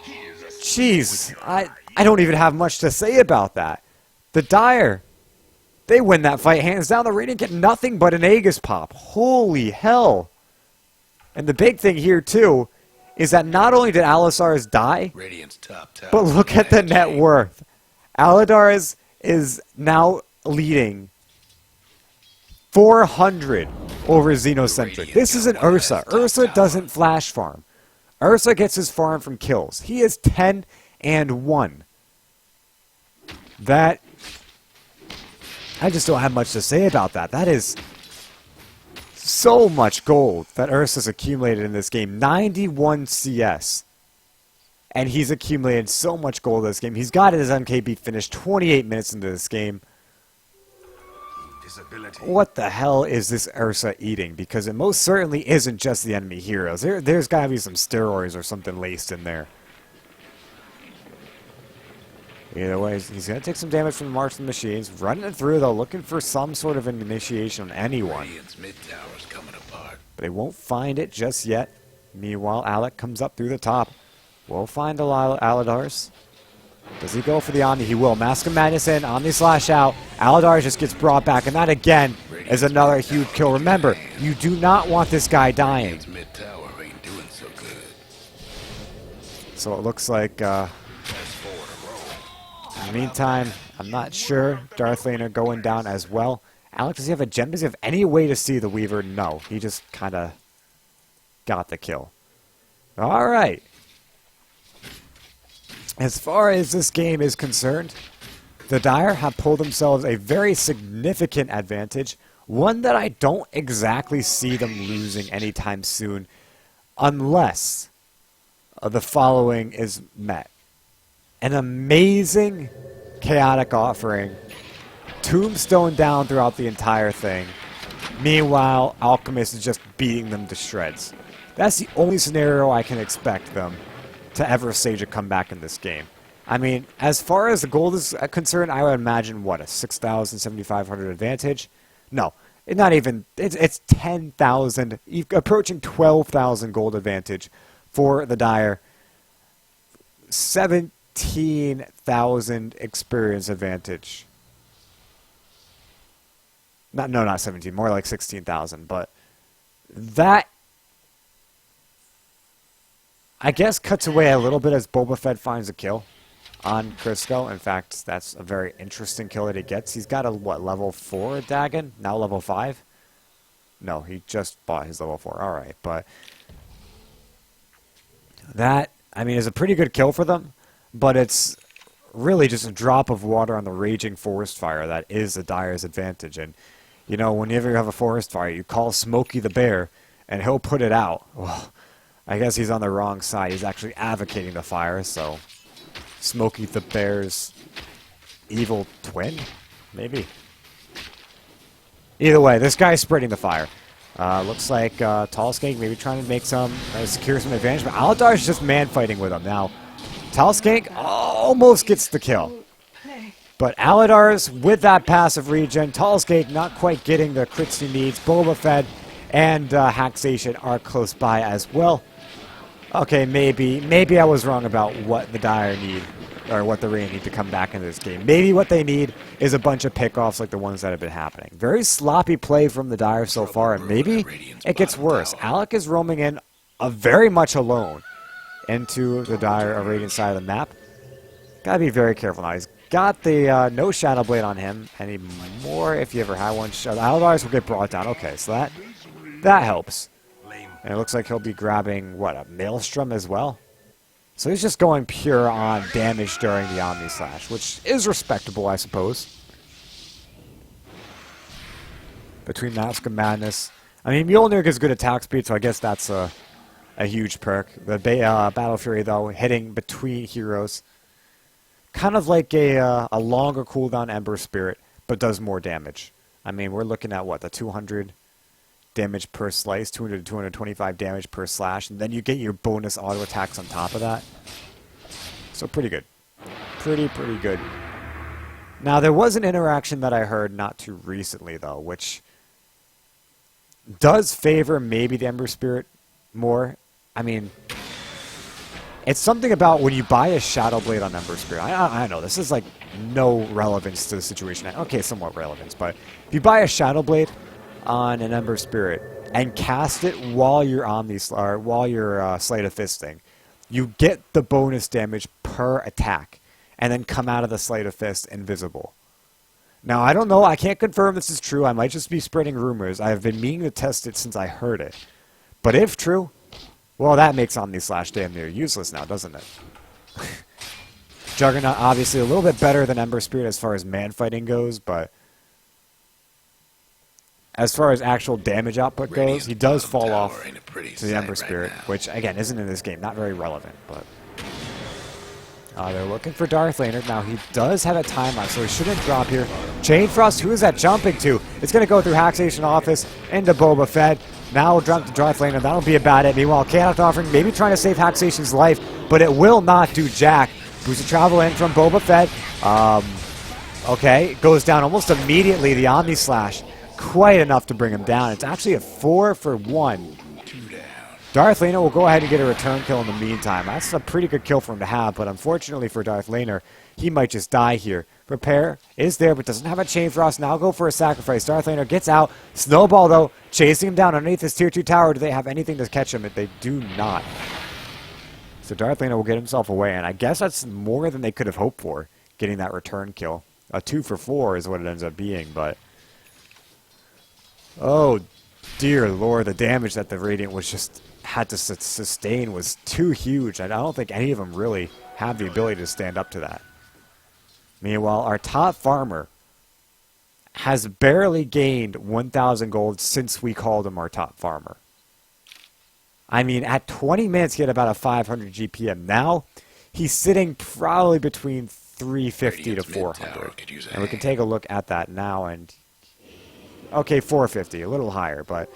jeez, I don't even have much to say about that. The Dire, they win that fight hands down. The Radiant get nothing but an Aegis pop. Holy hell. And the big thing here, too, is that not only did Alisar's die, Radiant's top tower. but look at the net worth. Aladar is now leading 400 over Xenocentric. This is an Ursa. Ursa doesn't flash farm. Ursa gets his farm from kills. He is 10-1. That... I just don't have much to say about that. That is so much gold that Ursa's accumulated in this game. 91 CS. And he's accumulated so much gold in this game. He's got his MKB finished 28 minutes into this game. What the hell is this Ursa eating? Because it most certainly isn't just the enemy heroes. There's got to be some steroids or something laced in there. Either way, he's going to take some damage from the Marksman machines. Running it through, though, looking for some sort of an initiation on anyone. Radiant's mid tower's coming apart. But they won't find it just yet. Meanwhile, Alec comes up through the top. We'll find Aladars. Does he go for the Omni? He will. Mask of Madness in. Omni slash out. Aladar just gets brought back. And that, again, is another huge kill. Remember, you do not want this guy dying. Radiant's mid tower ain't doing so good. So it looks like, That's 4 in a row. in the meantime, I'm not sure. Darth Laner going down as well. Alex, does he have a gem? Does he have any way to see the Weaver? No. He just kind of got the kill. All right. As far as this game is concerned, the Dire have pulled themselves a very significant advantage, one that I don't exactly see them losing anytime soon, unless the following is met. An amazing chaotic offering, tombstone down throughout the entire thing. Meanwhile, Alchemist is just beating them to shreds. That's the only scenario I can expect them to ever stage a comeback in this game. I mean, as far as the gold is concerned, I would imagine, what, a 6,000, 7,500 advantage? No, not even. It's 10,000, approaching 12,000 gold advantage for the Dire. 17,000 experience advantage. Not 17, more like 16,000, but that, I guess, cuts away a little bit as Boba Fett finds a kill on Crisco. In fact, that's a very interesting kill that he gets. He's got a, what, level 4 Dagon? Now level 5? No, he just bought his level 4. All right, but that, I mean, is a pretty good kill for them, but it's really just a drop of water on the raging forest fire that is the Dire's advantage. And, you know, whenever you have a forest fire, you call Smokey the Bear, and he'll put it out. Well, I guess he's on the wrong side. He's actually advocating the fire, so Smokey the Bear's evil twin? Maybe. Either way, this guy's spreading the fire. Looks like Tall Skank maybe trying to make some, secure some advantage, but Aladar's just man-fighting with him. Now, Tall Skank almost gets the kill. But Aladar's with that passive regen. Tall Skank not quite getting the crits he needs. Boba Fett and Haxation are close by as well. Okay, maybe I was wrong about what the Dire need, or what the Rain need to come back into this game. Maybe what they need is a bunch of pickoffs like the ones that have been happening. Very sloppy play from the Dire so far, and maybe it gets worse. Alec is roaming in very much alone into the Dire or Radiant side of the map. Gotta be very careful now. He's got the no Shadow Blade on him anymore, if you ever had one. Aladars will get brought down. Okay, so that helps. And it looks like he'll be grabbing, what, a Maelstrom as well? So he's just going pure on damage during the Omni Slash, which is respectable, I suppose. Between Mask of Madness. I mean, Mjolnir gives good attack speed, so I guess that's a huge perk. The Battle Fury, though, hitting between heroes. Kind of like a longer cooldown Ember Spirit, but does more damage. I mean, we're looking at, what, the 200 damage per slice, 200 to 225 damage per slash, and then you get your bonus auto attacks on top of that. So pretty good. Pretty good. Now, there was an interaction that I heard not too recently, though, which does favor maybe the Ember Spirit more. I mean, it's something about when you buy a Shadow Blade on Ember Spirit. I know, this is like no relevance to the situation. Okay, somewhat relevance, but if you buy a Shadow Blade on an Ember Spirit, and cast it while you're on these, or while you're Sleight of Fisting, you get the bonus damage per attack, and then come out of the Sleight of Fist invisible. Now, I don't know. I can't confirm this is true. I might just be spreading rumors. I have been meaning to test it since I heard it. But if true, well, that makes Omni-Slash damn near useless now, doesn't it? Juggernaut, obviously, a little bit better than Ember Spirit as far as man-fighting goes, but as far as actual damage output goes, he does fall off to the Ember Spirit, which, again, isn't in this game. Not very relevant, but... they're looking for Darth Laner. Now, he does have a timeout, so he shouldn't drop here. Chain Frost, who is that jumping to? It's going to go through Haxation Office into Boba Fett. Now we'll jump to Darth Laner. That'll be a bad hit. Meanwhile, Chaotic Offering maybe trying to save Haxation's life, but it will not do jack. Boost of travel in from Boba Fett. Okay, goes down almost immediately. The Omni Slash, quite enough to bring him down. It's actually a 4 for 1. Darth Laner will go ahead and get a return kill in the meantime. That's a pretty good kill for him to have, but unfortunately for Darth Laner, he might just die here. Prepare is there, but doesn't have a Chain Frost. Now go for a sacrifice. Darth Laner gets out. Snowball, though, chasing him down underneath his Tier 2 tower. Do they have anything to catch him? They do not. So Darth Laner will get himself away, and I guess that's more than they could have hoped for, getting that return kill. A 2 for 4 is what it ends up being, but... oh, dear Lord, the damage that the Radiant was just... had to sustain was too huge. I don't think any of them really have the ability to stand up to that. Meanwhile, our top farmer has barely gained 1,000 gold since we called him our top farmer. I mean, at 20 minutes, he had about a 500 GPM. Now, he's sitting probably between 350 to 400. And we can take a look at that now. And okay, 450, a little higher, but...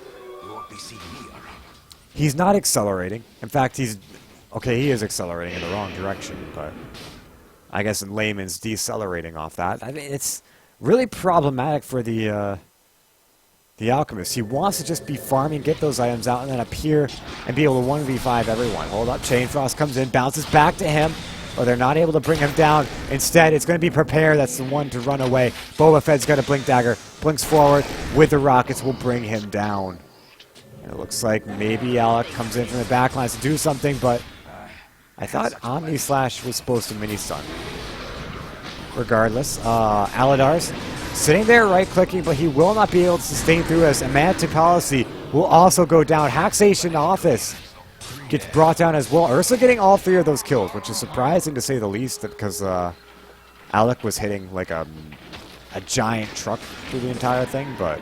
he's not accelerating. In fact, he's... okay, he is accelerating in the wrong direction, but... I guess in layman's decelerating off that. I mean, it's really problematic for the Alchemist. He wants to just be farming, get those items out, and then appear and be able to 1v5 everyone. Hold up, Chain Frost comes in, bounces back to him, but they're not able to bring him down. Instead, it's going to be Prepare that's the one to run away. Boba Fett's got a Blink Dagger, blinks forward with the rockets, will bring him down. And it looks like maybe Alec comes in from the backlines to do something, but I thought Omni Slash was supposed to mini-stun. Regardless, Aladar's sitting there right-clicking, but he will not be able to sustain through as Amanta Policy will also go down. Haxation Office gets brought down as well. Ursa getting all 3 of those kills, which is surprising to say the least, because Alec was hitting like a giant truck through the entire thing, but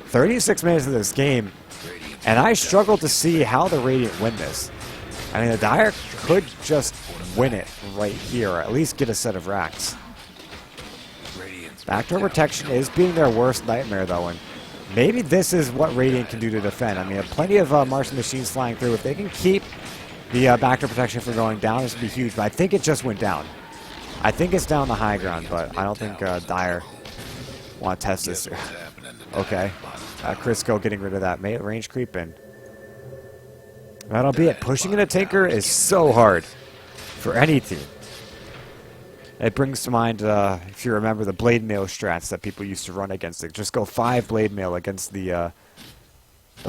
36 minutes of this game, and I struggle to see how the Radiant win this. I mean, the Dire could just win it right here, or at least get a set of racks. Backdoor protection is being their worst nightmare, though, and maybe this is what Radiant can do to defend. I mean, plenty of Martian machines flying through. If they can keep the backdoor protection from going down, this would be huge, but I think it just went down. I think it's down the high ground, but I don't think Dire want to test this. Okay. Crisco getting rid of that range creep in. That'll be it. Pushing in a Tinker is so hard for any team. It brings to mind, if you remember, the Blade Mail strats that people used to run against it. Just go 5 Blade Mail against the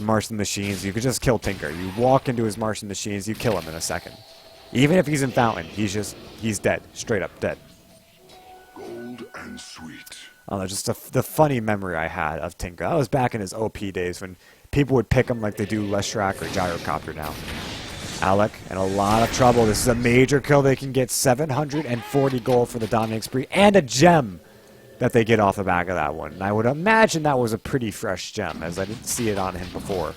Martian machines. You could just kill Tinker. You walk into his Martian machines, you kill him in a second. Even if he's in Fountain, he's dead. Straight up dead. Gold and sweet. I don't know, just the funny memory I had of Tinker. That was back in his OP days when people would pick him like they do Leshrac or Gyrocopter now. Alec in a lot of trouble. This is a major kill. They can get 740 gold for the Dominating Spree and a gem that they get off the back of that one. And I would imagine that was a pretty fresh gem, as I didn't see it on him before.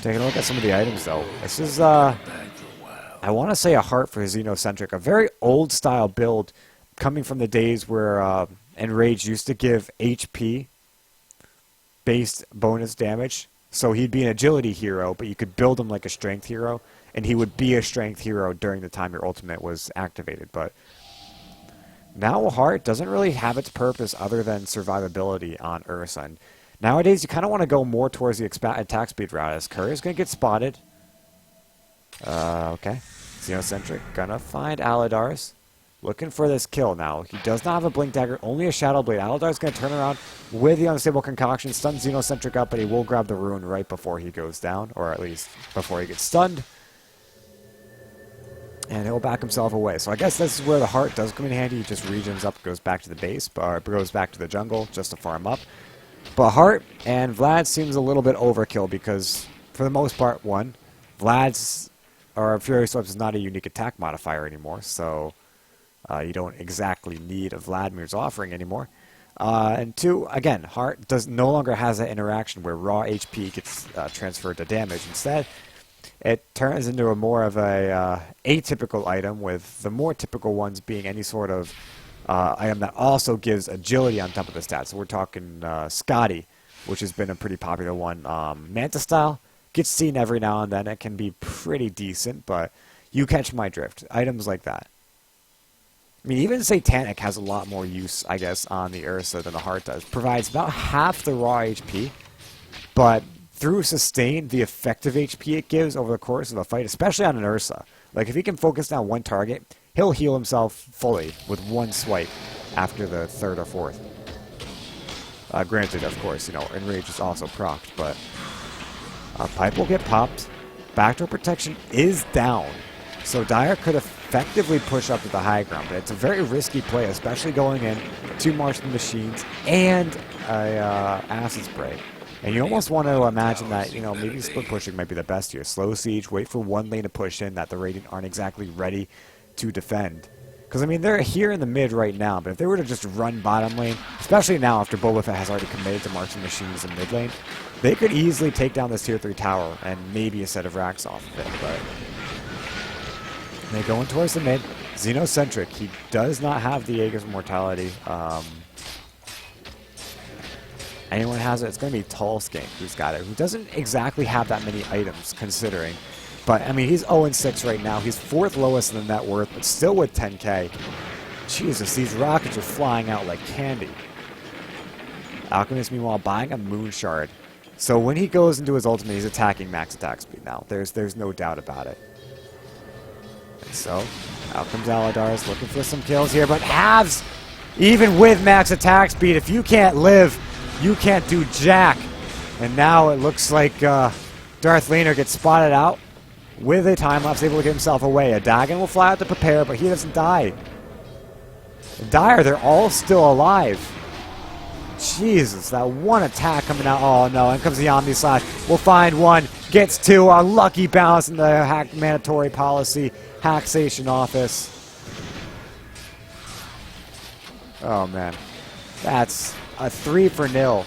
Taking a look at some of the items, though. This is, I want to say a heart for Xenocentric. A very old-style build coming from the days where Enrage used to give HP-based bonus damage. So he'd be an agility hero, but you could build him like a strength hero, and he would be a strength hero during the time your ultimate was activated. But now Heart doesn't really have its purpose other than survivability on Ursa. And nowadays, you kind of want to go more towards the attack speed route, as Courier's going to get spotted. Okay. Xenocentric gonna find Aladar's. looking for this kill now. He does not have a Blink Dagger, only a Shadow Blade. Aladar's going to turn around with the Unstable Concoction, stun Xenocentric up, but he will grab the Rune right before he goes down, or at least before he gets stunned. And he'll back himself away. So I guess this is where the Heart does come in handy. He just regens up, goes back to the base, or goes back to the jungle just to farm up. But Heart and Vlad seems a little bit overkill because, for the most part, one, Vlad's, or Fury Swept is not a unique attack modifier anymore, so you don't exactly need a Vladimir's offering anymore. And two, again, Heart no longer has that interaction where raw HP gets transferred to damage. Instead, it turns into a more of a atypical item, with the more typical ones being any sort of item that also gives agility on top of the stats. So we're talking Scotty, which has been a pretty popular one. Manta Style gets seen every now and then. It can be pretty decent, but you catch my drift. Items like that. I mean, even Satanic has a lot more use, I guess, on the Ursa than the Heart does. Provides about half the raw HP, but through Sustain, the effective HP it gives over the course of a fight, especially on an Ursa. Like, if he can focus down one target, he'll heal himself fully with one swipe after the third or fourth. Granted, of course, you know, Enrage is also procced, but Pipe will get popped. Backdoor Protection is down, so Dire could effectively push up to the high ground, but it's a very risky play, especially going in 2 Martian Machines and a Acid Spray. And you almost want to imagine that, you know, maybe split pushing might be the best here. Slow siege, wait for one lane to push in that the Radiant aren't exactly ready to defend. Because, I mean, they're here in the mid right now, but if they were to just run bottom lane, especially now after Boba Fett has already committed to Martian Machines in mid lane, they could easily take down this tier 3 tower and maybe a set of racks off of it. But they go in towards the mid. Xenocentric, he does not have the Aegis Mortality. Anyone has it, it's going to be Tallskank who's got it, who doesn't exactly have that many items, considering. But, I mean, he's 0-6 right now. He's 4th lowest in the net worth, but still with 10k. Jesus, these rockets are flying out like candy. Alchemist, meanwhile, buying a Moon Shard. So when he goes into his ultimate, he's attacking max attack speed now. There's no doubt about it. And so, out comes Aladar's looking for some kills here, but halves, even with max attack speed, if you can't live, you can't do jack. And now it looks like Darth Laner gets spotted out with a time lapse, able to get himself away. A Dagon will fly out to prepare, but he doesn't die. And Dire, they're all still alive. Jesus, that one attack coming out. Oh no, in comes the Omni Slash. We'll find one, gets two. A lucky bounce in the hack mandatory policy haxation office. Oh man, that's a 3-0.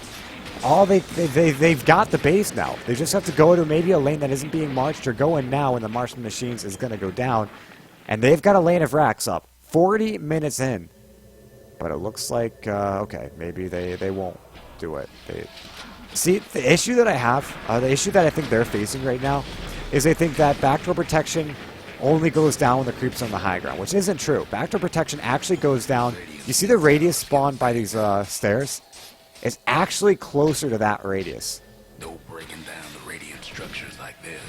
All they've got the base now. They just have to go to maybe a lane that isn't being marched, or go in now when the Martian Machines is going to go down. And they've got a lane of racks up. 40 minutes in. But it looks like, okay, maybe they won't do it. See, the issue that I have, the issue that I think they're facing right now, is they think that backdoor protection only goes down when the creeps on the high ground, which isn't true. Backdoor protection actually goes down. You see the radius spawned by these stairs? It's actually closer to that radius. No breaking down the radiant structures like this.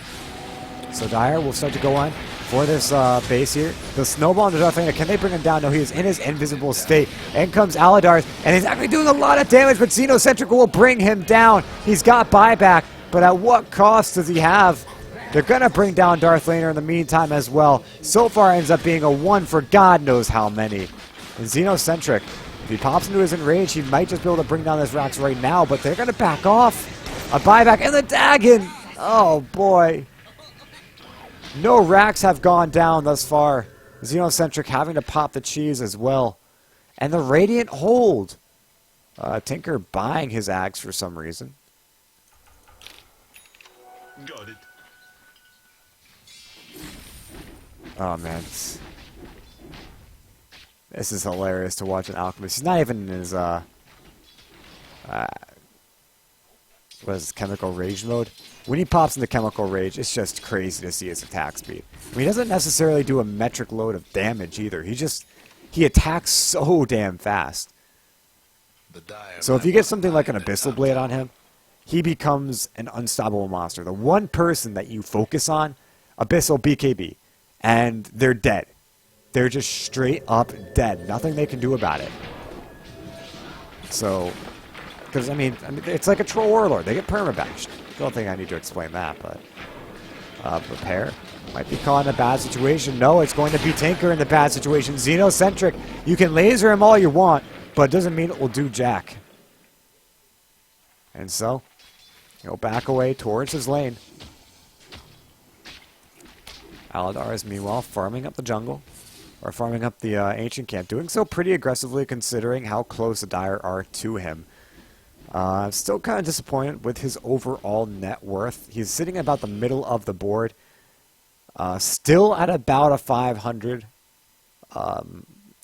So Dire will start to go on for this base here. The snowball into Darth Vader. Can they bring him down? No, he is in his invisible state. In comes Aladar, and he's actually doing a lot of damage, but Xenocentric will bring him down. He's got buyback, but at what cost does he have? They're going to bring down Darth Laner in the meantime as well. So far ends up being a 1 for God knows how many. And Xenocentric, if he pops into his enrage, he might just be able to bring down his racks right now, but they're going to back off. A buyback, and the Dagon! Oh boy. No racks have gone down thus far. Xenocentric having to pop the cheese as well. And the Radiant hold. Tinker buying his axe for some reason. Got it. Oh man. This is hilarious to watch an Alchemist. He's not even in his, what is this, Chemical Rage mode? When he pops into Chemical Rage, it's just crazy to see his attack speed. I mean, he doesn't necessarily do a metric load of damage either. He attacks so damn fast. So if you get something like an Abyssal Blade on him, he becomes an unstoppable monster. The one person that you focus on, Abyssal BKB, and they're dead. they're just straight up dead. Nothing they can do about it. So, because, I mean, it's like a troll warlord. They get permabashed. Don't think I need to explain that, but... Prepare. Might be caught in a bad situation. No, it's going to be Tinker in the bad situation. Xenocentric. You can laser him all you want, but it doesn't mean it will do jack. And so, he'll back away towards his lane. Aladar is meanwhile farming up the jungle. Or farming up the ancient camp. Doing so pretty aggressively considering how close the Dire are to him. I'm still kind of disappointed with his overall net worth. He's sitting about the middle of the board. Still at about a 500.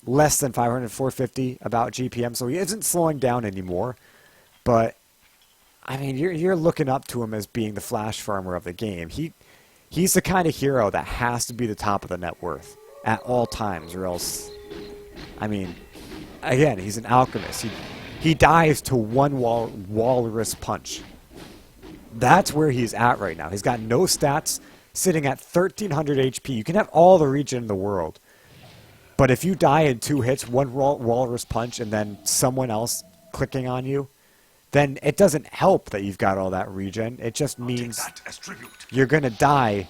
Less than 500, 450 about GPM. So he isn't slowing down anymore. But, I mean, you're looking up to him as being the flash farmer of the game. He's the kind of hero that has to be the top of the net worth at all times, or else, I mean, again, he's an alchemist. He dies to one walrus punch. That's where he's at right now. He's got no stats, sitting at 1300 HP. You can have all the regen in the world, but if you die in 2 hits, one walrus punch, and then someone else clicking on you, then it doesn't help that you've got all that regen. It just means you're going to die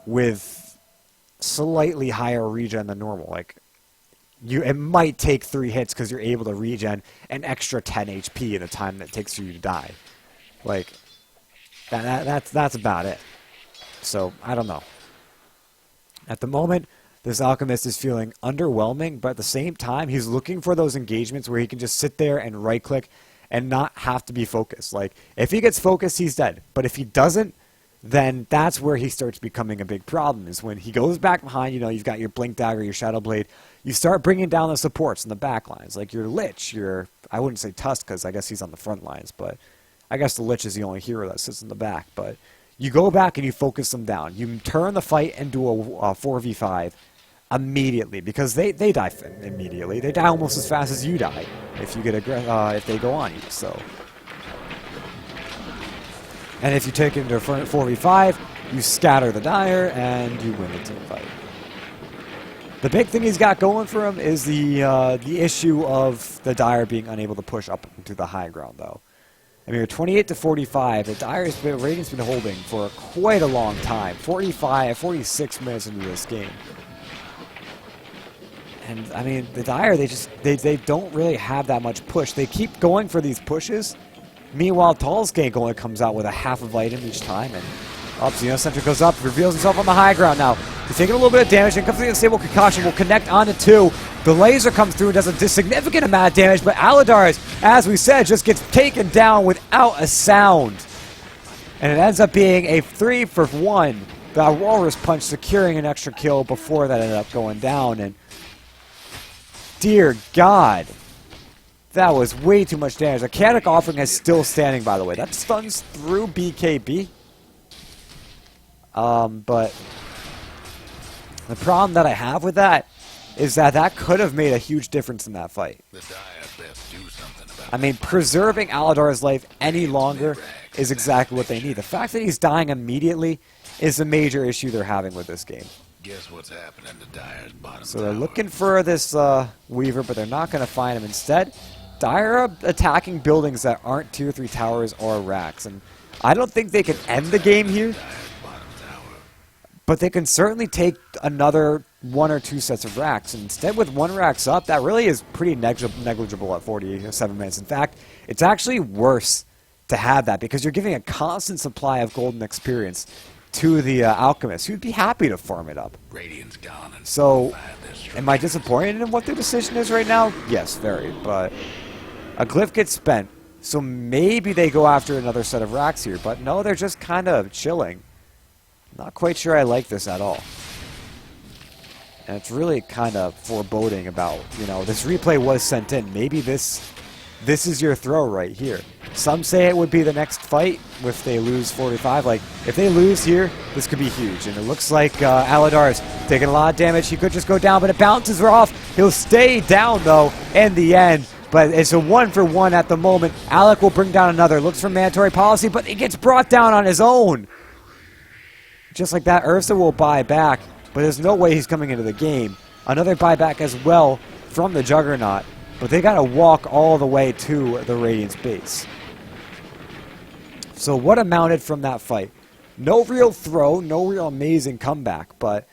with slightly higher regen than normal. Like, it might take 3 hits because you're able to regen an extra 10 HP in the time that it takes for you to die. Like, that's about it. So, I don't know. At the moment, this alchemist is feeling underwhelming, but at the same time, he's looking for those engagements where he can just sit there and right-click and not have to be focused. Like, if he gets focused, he's dead. But if he doesn't, then that's where he starts becoming a big problem, is when he goes back behind, you've got your Blink Dagger, your Shadow Blade, you start bringing down the supports in the back lines, like your Lich, I wouldn't say Tusk, because I guess he's on the front lines, but I guess the Lich is the only hero that sits in the back, but you go back and you focus them down. You turn the fight into a 4v5 immediately, because they die immediately. They die almost as fast as you die if you get if they go on you, so... And if you take it into a 4v5, you scatter the Dire, and you win the team fight. The big thing he's got going for him is the issue of the Dire being unable to push up into the high ground, though. I mean, you're 28 to 45. The Dire's rating's been holding for quite a long time. 46 minutes into this game. And, I mean, the Dire, they don't really have that much push. They keep going for these pushes. Meanwhile, Talsgank only comes out with a half of item each time, and Xenocentric goes up, reveals himself on the high ground now. He's taking a little bit of damage, and comes to the unstable concoction, will connect onto 2. The laser comes through and does a significant amount of damage, but Aladar, as we said, just gets taken down without a sound. And it ends up being a 3-for-1. The Walrus Punch securing an extra kill before that ended up going down, and dear God. That was way too much damage. The Chaotic Offering is still standing, by the way. That stuns through BKB. But the problem that I have with that is that could have made a huge difference in that fight. I mean, preserving Aladar's life any longer is exactly what they need. The fact that he's dying immediately is a major issue they're having with this game. Guess what's happening to Dire's bottom So they're tower? looking for this Weaver, but they're not going to find him. Instead, Dire are attacking buildings that aren't Tier 3 towers or racks. And I don't think they can end the game here, but they can certainly take another 1 or 2 sets of racks. And instead, with 1 racks up, that really is pretty negligible at 47 minutes. In fact, it's actually worse to have that, because you're giving a constant supply of golden experience to the alchemist, who'd be happy to farm it up. Radiant's gone and So, fortified this am I disappointed in what their decision is right now? Yes, very. But a glyph gets spent, so maybe they go after another set of racks here. But no, they're just kind of chilling. Not quite sure I like this at all. And it's really kind of foreboding about, this replay was sent in. Maybe this is your throw right here. Some say it would be the next fight if they lose 45. Like, if they lose here, this could be huge. And it looks like Aladar is taking a lot of damage. He could just go down, but it bounces off. He'll stay down, though, in the end. But it's a 1-for-1 at the moment. Alec will bring down another. Looks for mandatory policy, but he gets brought down on his own. Just like that, Ursa will buy back, but there's no way he's coming into the game. another buyback as well from the Juggernaut, but they got to walk all the way to the Radiant's base. So what amounted from that fight? No real throw, no real amazing comeback, but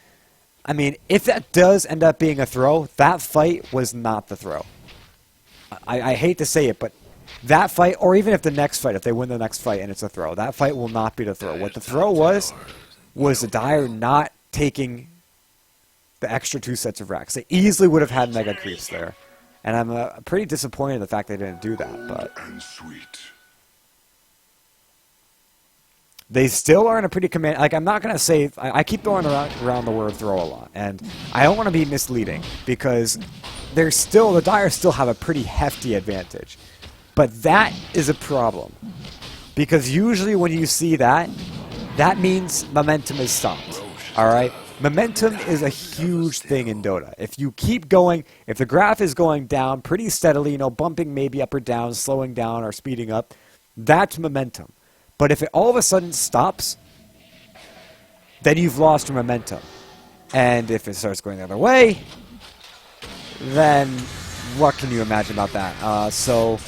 I mean, if that does end up being a throw, that fight was not the throw. I hate to say it, but that fight, or even if the next fight, if they win the next fight and it's a throw, that fight will not be the throw. What the throw was the Dire not taking the extra 2 sets of racks. They easily would have had Mega Creeps there. And I'm pretty disappointed in the fact they didn't do that. But And sweet. they still are in a pretty command. Like, I'm not going to say, I keep throwing around the word throw a lot. And I don't want to be misleading because the Dire still have a pretty hefty advantage. But that is a problem. Because usually when you see that, that means momentum is stopped. Alright? Momentum is a huge thing in Dota. If you keep going, if the graph is going down pretty steadily, bumping maybe up or down, slowing down or speeding up, that's momentum. But if it all of a sudden stops, then you've lost your momentum. And if it starts going the other way, then what can you imagine about that? So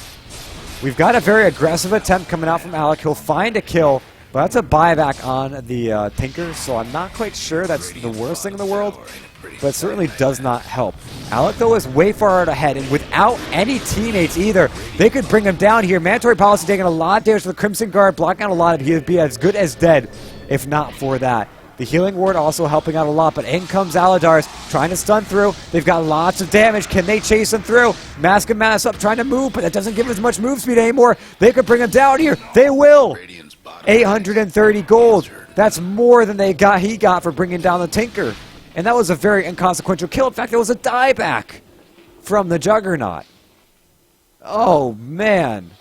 we've got a very aggressive attempt coming out from Alec. He'll find a kill, but that's a buyback on the Tinker, so I'm not quite sure that's the worst thing in the world, but it certainly does not help. Alec, though, is way far out ahead, and without any teammates either, they could bring him down here. Mandatory Policy taking a lot of damage to the Crimson Guard, blocking out a lot of it. He'd be as good as dead if not for that. The Healing Ward also helping out a lot, but in comes Aladars, trying to stun through. They've got lots of damage. Can they chase him through? Mask and Mass up, trying to move, but that doesn't give him as much move speed anymore. They could bring him down here. They will. 830 gold. That's more than he got for bringing down the Tinker. And that was a very inconsequential kill. In fact, it was a dieback from the Juggernaut. Oh, man.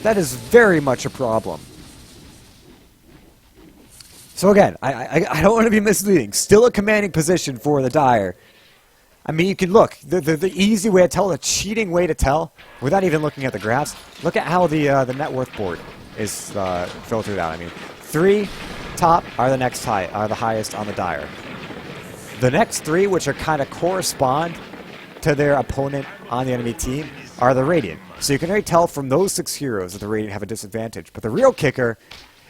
That is very much a problem. So again, I don't want to be misleading. Still a commanding position for the Dire. I mean, you can look. The easy way to tell, the cheating way to tell, without even looking at the graphs, look at how the net worth board is filtered out. I mean, 3 top are the highest on the Dire. The next 3, which are kind of correspond to their opponent on the enemy team, are the Radiant. So you can already tell from those 6 heroes that the Radiant have a disadvantage. But the real kicker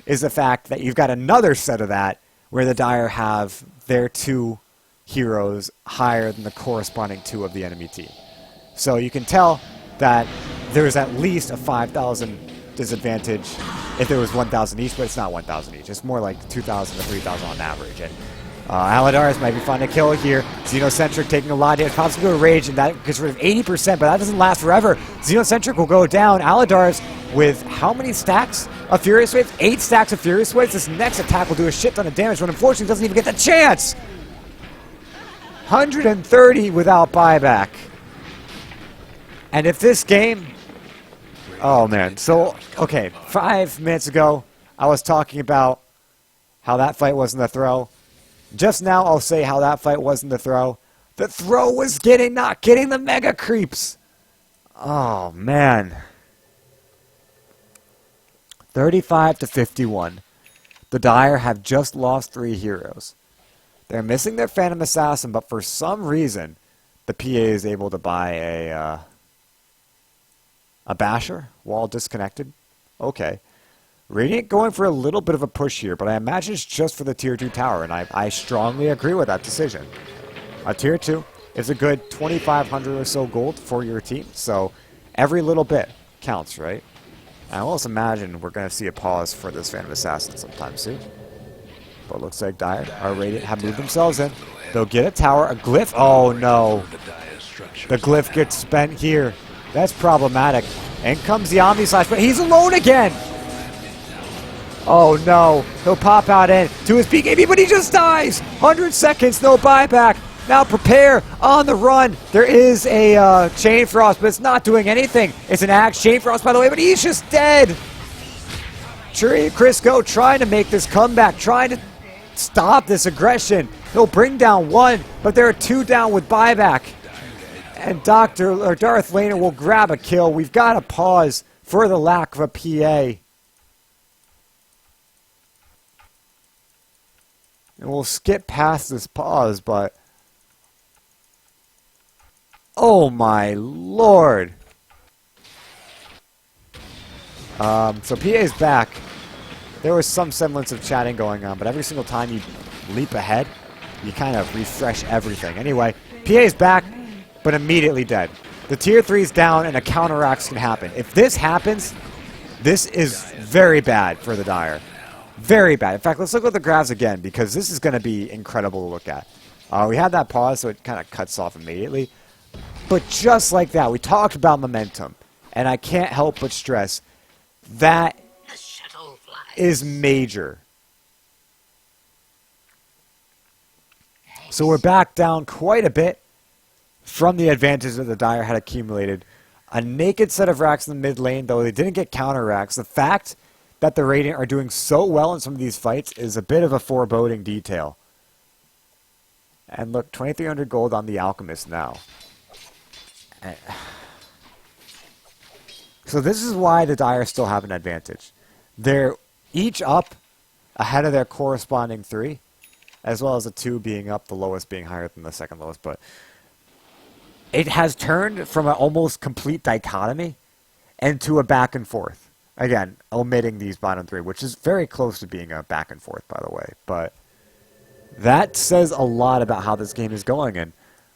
is the fact that you've got another set of that where the Dire have their 2 heroes higher than the corresponding 2 of the enemy team. So you can tell that there's at least a 5,000 disadvantage if there was 1,000 each, but it's not 1,000 each. It's more like 2,000 to 3,000 on average. And Aladars might be fun to kill here. Xenocentric taking a lot of damage, pops into a rage, and that gets rid of 80%, but that doesn't last forever. Xenocentric will go down. Aladars with how many stacks of Furious Waves? 8 stacks of Furious Waves. This next attack will do a shit ton of damage, but unfortunately doesn't even get the chance. 130 without buyback. And if this game... Oh, man. So, okay, 5 minutes ago, I was talking about how that fight wasn't a throw. Just now, I'll say how that fight wasn't the throw. The throw was not getting the Mega Creeps. Oh, man. 35 to 51. The Dire have just lost 3 heroes. They're missing their Phantom Assassin, but for some reason, the PA is able to buy a Basher while disconnected. Okay. Radiant going for a little bit of a push here, but I imagine it's just for the Tier 2 tower, and I strongly agree with that decision. A Tier 2 is a good 2,500 or so gold for your team, so every little bit counts, right? I almost imagine we're going to see a pause for this Phantom Assassin sometime soon. But it looks like Dire, our Radiant, have moved themselves in. They'll get a tower, a glyph. Oh, no. The glyph gets spent here. That's problematic. In comes the Omni Slash, but he's alone again. Oh, no. He'll pop out in to his BKB, but he just dies. 100 seconds, no buyback. Now prepare on the run. There is a Chain Frost, but it's not doing anything. It's an Axe Chain Frost, by the way, but he's just dead. Crisco trying to make this comeback, trying to stop this aggression. He'll bring down 1, but there are 2 down with buyback. And Darth Laner will grab a kill. We've got to pause for the lack of a PA. And we'll skip past this pause, but Oh my lord. So PA's back. There was some semblance of chatting going on, but every single time you leap ahead, you kind of refresh everything. Anyway, PA's back, but immediately dead. The tier 3's down, and a counteract can happen. If this happens, this is very bad for the Dire. Very bad. In fact, let's look at the graphs again, because this is going to be incredible to look at. We had that pause, so it kind of cuts off immediately. But just like that, we talked about momentum, and I can't help but stress that is major. So we're back down quite a bit from the advantage that the Dire had accumulated. A naked set of racks in the mid lane, though they didn't get counter racks. The fact that the Radiant are doing so well in some of these fights is a bit of a foreboding detail. And look, 2,300 gold on the Alchemist now. So this is why the Dire still have an advantage. They're each up ahead of their corresponding 3, as well as the 2 being up, the lowest being higher than the second lowest. But it has turned from an almost complete dichotomy into a back and forth. Again, omitting these bottom 3, which is very close to being a back and forth, by the way. But that says a lot about how this game is going. And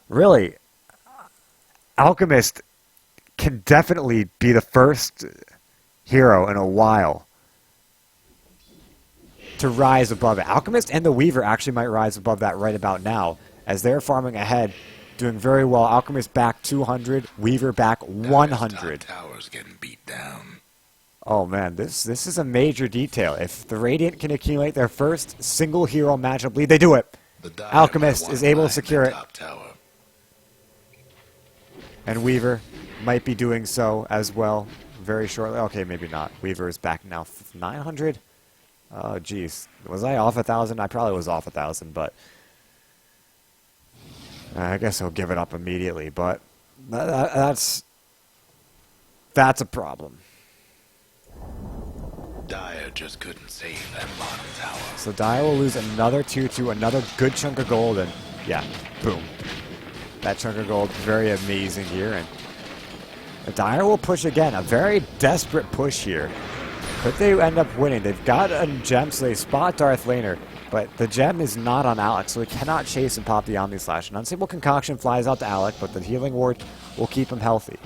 really, Alchemist can definitely be the first hero in a while to rise above it. Alchemist and the Weaver actually might rise above that right about now, as they're farming ahead, doing very well. Alchemist back 200, Weaver back 100. Tower's getting beat down. Oh man, this is a major detail. If the Radiant can accumulate their first single hero matchup lead, they do it. Alchemist is able to secure it. And Weaver might be doing so as well very shortly. Okay, maybe not. Weaver is back now 900. Oh, jeez. Was I off 1,000? I probably was off 1,000, but I guess he'll give it up immediately. But that's a problem. Dire just couldn't save that bottom tower. So Dire will lose another 2-2, another good chunk of gold, and yeah, boom. That chunk of gold, very amazing here, and the Dire will push again. A very desperate push here. Could they end up winning? They've got a gem, so they spot Darth Laner, but the gem is not on Alec, so he cannot chase and pop the Omni Slash. An Unstable Concoction flies out to Alec, but the Healing Ward will keep him healthy.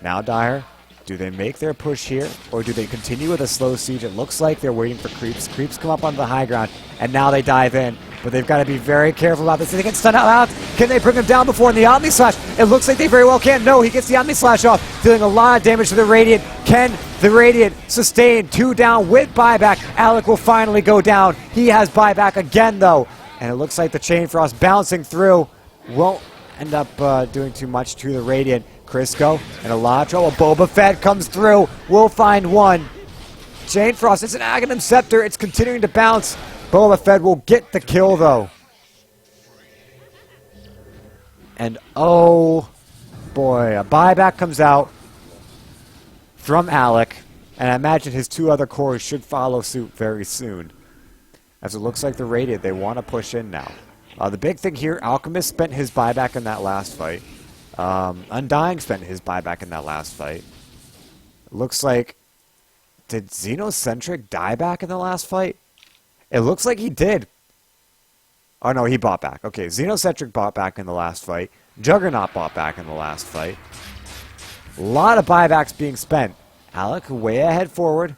Now Dire, do they make their push here, or do they continue with a slow siege? It looks like they're waiting for creeps. Creeps come up onto the high ground, and now they dive in. But they've got to be very careful about this. They get stun out. Can they bring him down before in the Omni Slash? It looks like they very well can. No, he gets the Omni Slash off, dealing a lot of damage to the Radiant. Can the Radiant sustain 2 down with buyback? Alec will finally go down. He has buyback again, though. And it looks like the Chain Frost bouncing through won't end up doing too much to the Radiant. Crisco in a lot of trouble. Boba Fett comes through. We'll find one. Chain Frost, it's an Aghanim Scepter. It's continuing to bounce. Boba Fett will get the kill, though. And oh boy, a buyback comes out from Alec. And I imagine his 2 other cores should follow suit very soon. As it looks like the Radiant, they want to push in now. The big thing here, Alchemist spent his buyback in that last fight. Undying spent his buyback in that last fight. Looks like... Did Xenocentric die back in the last fight? It looks like he did. Oh no, he bought back. Okay, Xenocentric bought back in the last fight. Juggernaut bought back in the last fight. A lot of buybacks being spent. Alec way ahead forward.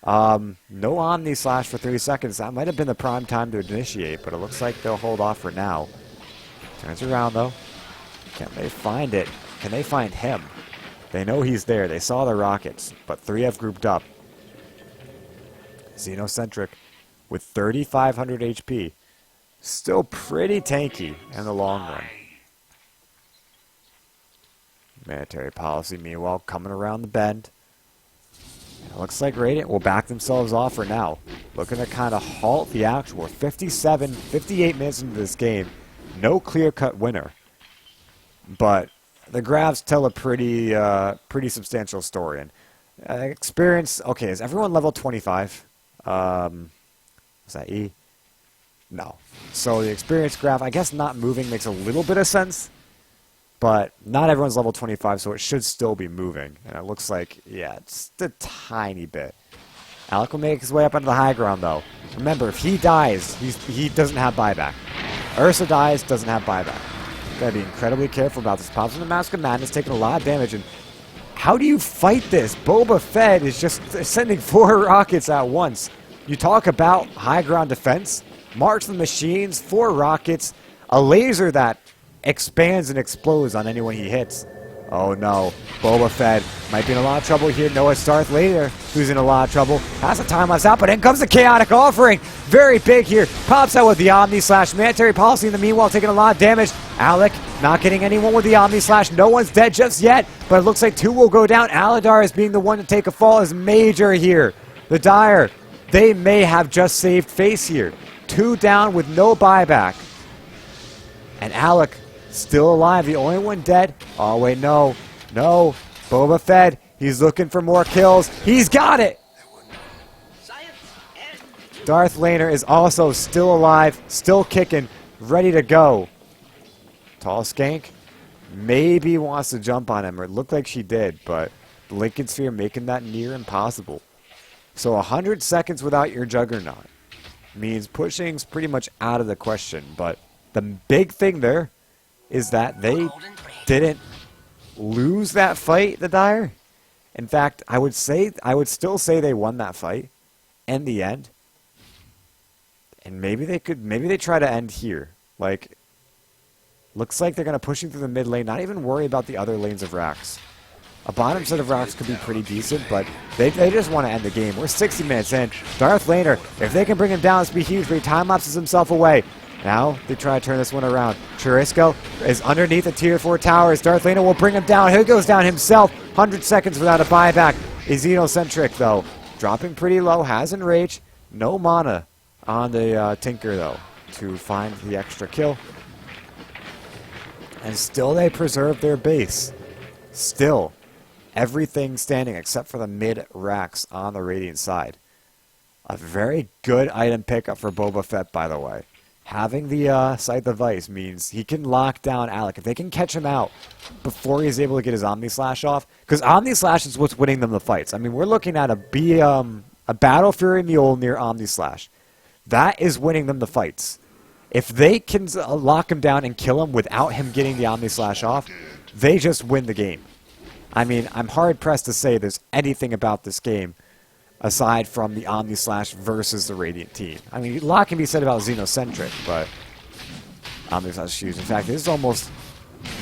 No Omni Slash for 3 seconds. That might have been the prime time to initiate, but it looks like they'll hold off for now. Turns around though. Can they find it? Can they find him? They know he's there. They saw the rockets, but 3 have grouped up. Xenocentric with 3,500 HP. Still pretty tanky in the long run. Military policy, meanwhile, coming around the bend. It looks like Radiant will back themselves off for now. Looking to kind of halt the action. We're 58 minutes into this game. No clear-cut winner. But the graphs tell a pretty substantial story. And experience, okay, is everyone level 25? Is that E? No. So the experience graph, I guess not moving makes a little bit of sense. But not everyone's level 25, so it should still be moving. And it looks like, yeah, just a tiny bit. Alec will make his way up onto the high ground, though. Remember, if he dies, he doesn't have buyback. Ursa dies, doesn't have buyback. Gotta be incredibly careful about this. Pops in the Mask of Madness, taking a lot of damage. And how do you fight this? Boba Fett is just sending 4 rockets at once. You talk about high ground defense. March the Machines, 4 rockets, a laser that expands and explodes on anyone he hits. Oh no, Boba Fett might be in a lot of trouble here. No, it's Darth Vader who's in a lot of trouble. Has a time lapse out, but in comes the Chaotic Offering. Very big here. Pops out with the Omni/Military Policy in the meanwhile, taking a lot of damage. Alec not getting anyone with the Omni/. No one's dead just yet, but it looks like 2 will go down. Aladar is being the one to take a fall is major here. The Dire, they may have just saved face here. 2 down with no buyback. And Alec still alive, the only one dead. Oh, wait, no. No. Boba Fett, he's looking for more kills. He's got it! Darth Vader is also still alive, still kicking, ready to go. Tall Skank maybe wants to jump on him, or it looked like she did, but the Lincoln Sphere making that near impossible. So 100 seconds without your Juggernaut means pushing's pretty much out of the question, but the big thing there is that they didn't lose that fight, the Dire. In fact, I would still say they won that fight in the end. And maybe they try to end here. Like, looks like they're going to push him through the mid lane, not even worry about the other lanes of racks. A bottom set of racks could be pretty decent, but they just want to end the game. We're 60 minutes in. Darth Vader, if they can bring him down, this would be huge, but he time-lapses himself away. Now they try to turn this one around. Churrasco is underneath the tier 4 towers. Darth Vader will bring him down. He goes down himself. 100 seconds without a buyback. Is Xenocentric, though. Dropping pretty low. Has Enrage. No mana on the Tinker, though, to find the extra kill. And still they preserve their base. Still, everything standing except for the mid racks on the Radiant side. A very good item pickup for Boba Fett, by the way. Having the Scythe of Ice means he can lock down Alec. If they can catch him out before he's able to get his Omni-Slash off, because Omni-Slash is what's winning them the fights. I mean, we're looking at a Battle Fury Mule near Omni-Slash. That is winning them the fights. If they can lock him down and kill him without him getting the Omni-Slash off, they just win the game. I mean, I'm hard-pressed to say there's anything about this game aside from the Omni-Slash versus the Radiant team. I mean, a lot can be said about Xenocentric, but Omni-Slash is huge. In fact, this is almost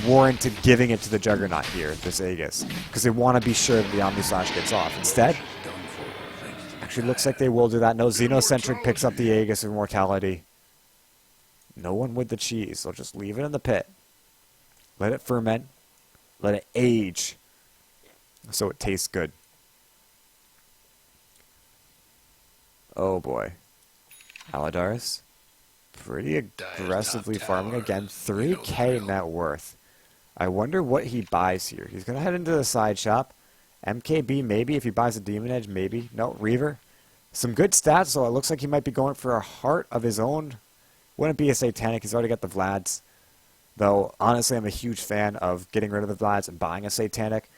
warranted giving it to the Juggernaut here, this Aegis, because they want to be sure that the Omni-Slash gets off. Instead, actually looks like they will do that. No, Xenocentric picks up the Aegis of Immortality. No one with the cheese. They'll just leave it in the pit. Let it ferment. Let it age so it tastes good. Oh boy. Aladar's pretty aggressively farming again. 3k net worth. I wonder what he buys here. He's going to head into the side shop. MKB maybe. If he buys a Demon Edge, maybe. No, Reaver. Some good stats, so it looks like he might be going for a heart of his own. Wouldn't be a Satanic. He's already got the Vlads. Though, honestly, I'm a huge fan of getting rid of the Vlads and buying a Satanic.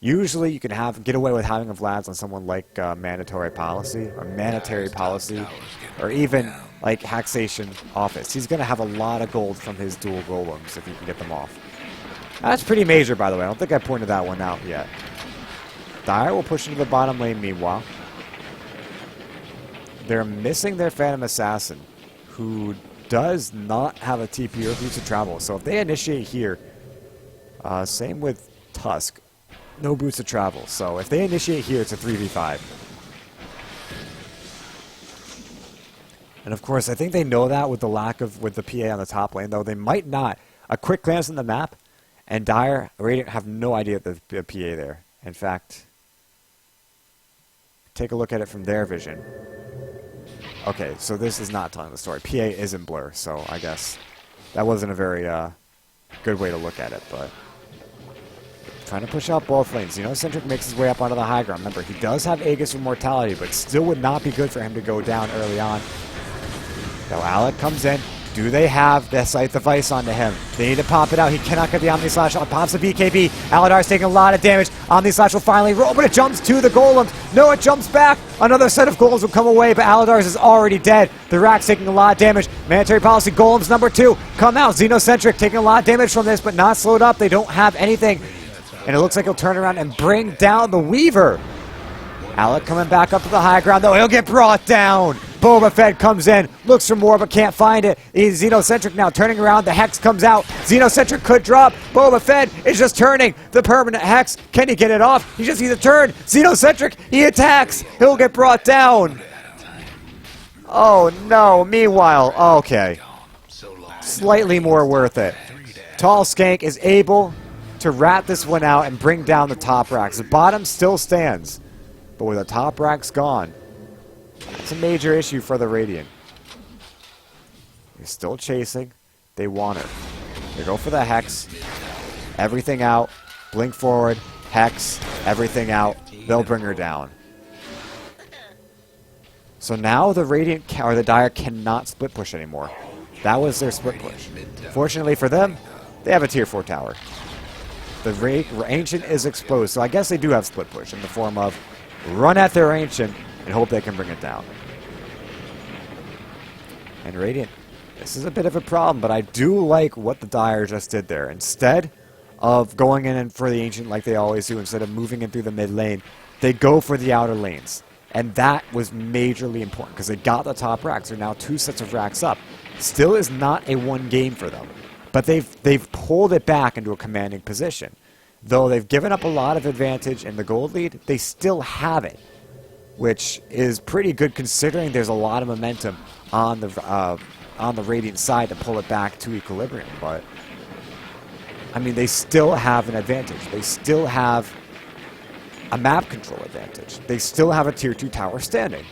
Usually, you can get away with having a Vlads on someone like Mandatory Policy, or Manatary Policy, or even like Haxation Office. He's going to have a lot of gold from his dual golems if he can get them off. That's pretty major, by the way. I don't think I pointed that one out yet. Dire will push into the bottom lane, meanwhile. They're missing their Phantom Assassin, who does not have a TP or boots of travel. So if they initiate here, same with Tusk, no boots of travel. So if they initiate here, it's a 3v5. And of course, I think they know that with the with the PA on the top lane, though they might not. A quick glance on the map, and Dire, Radiant have no idea the PA there. In fact, take a look at it from their vision. Okay, so this is not telling the story. PA is in blur, so I guess that wasn't a very good way to look at it, but trying to push out both lanes. Xenocentric makes his way up onto the high ground. Remember, he does have Aegis Immortality, but still would not be good for him to go down early on. Now Alec comes in. Do they have the Scythe device onto him? They need to pop it out. He cannot get the Omni Slash on. Pops the BKB. Aladar's taking a lot of damage. Omni Slash will finally roll, but it jumps to the golems. No, it jumps back. Another set of golems will come away, but Aladar's is already dead. The Rack's taking a lot of damage. Mandatory Policy Golems number 2 come out. Xenocentric taking a lot of damage from this, but not slowed up. They don't have anything. And it looks like he'll turn around and bring down the Weaver. Alec coming back up to the high ground, though. He'll get brought down. Boba Fett comes in, looks for more, but can't find it. He's Xenocentric now, turning around. The Hex comes out. Xenocentric could drop. Boba Fett is just turning the permanent Hex. Can he get it off? He just needs a turn. Xenocentric, he attacks. He'll get brought down. Oh, no. Meanwhile, okay. Slightly more worth it. Tall Skank is able to rat this one out and bring down the top racks. The bottom still stands, but with the top racks gone, it's a major issue for the Radiant. They're still chasing. They want her. They go for the Hex. Everything out. Blink forward. Hex. Everything out. They'll bring her down. So now the Radiant, or the Dire, cannot split push anymore. That was their split push. Fortunately for them, they have a tier 4 tower. The Ancient is exposed, so I guess they do have split push in the form of run at their Ancient and hope they can bring it down. And Radiant, this is a bit of a problem, but I do like what the Dire just did there. Instead of going in for the Ancient like they always do, instead of moving in through the mid lane, they go for the outer lanes. And that was majorly important because they got the top racks. They're now 2 sets of racks up. Still is not a one game for them. But they've pulled it back into a commanding position. Though they've given up a lot of advantage in the gold lead, they still have it, which is pretty good considering there's a lot of momentum on the Radiant side to pull it back to equilibrium. But I mean, they still have an advantage. They still have a map control advantage. They still have a tier 2 tower standing.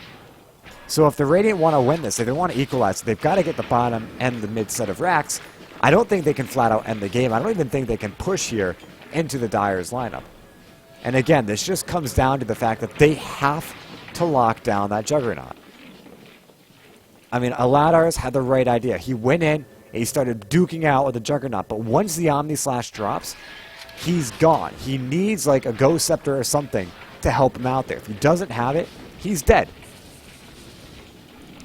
So if the Radiant want to win this, if they want to equalize, they've got to get the bottom and the mid set of racks. I don't think they can flat out end the game. I don't even think they can push here into the Dire's lineup. And again, this just comes down to the fact that they have to lock down that Juggernaut. I mean, Aladar's had the right idea. He went in and he started duking out with the Juggernaut, but once the Omni Slash drops, he's gone. He needs like a Ghost Scepter or something to help him out there. If he doesn't have it, he's dead.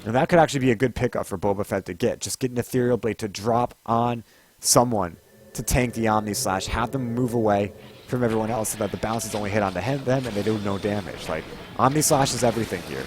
And that could actually be a good pickup for Boba Fett to get. Just get an Ethereal Blade to drop on someone to tank the Omni Slash, have them move away from everyone else so that the bounces only hit onto them and they do no damage. Like, Omni Slash is everything here.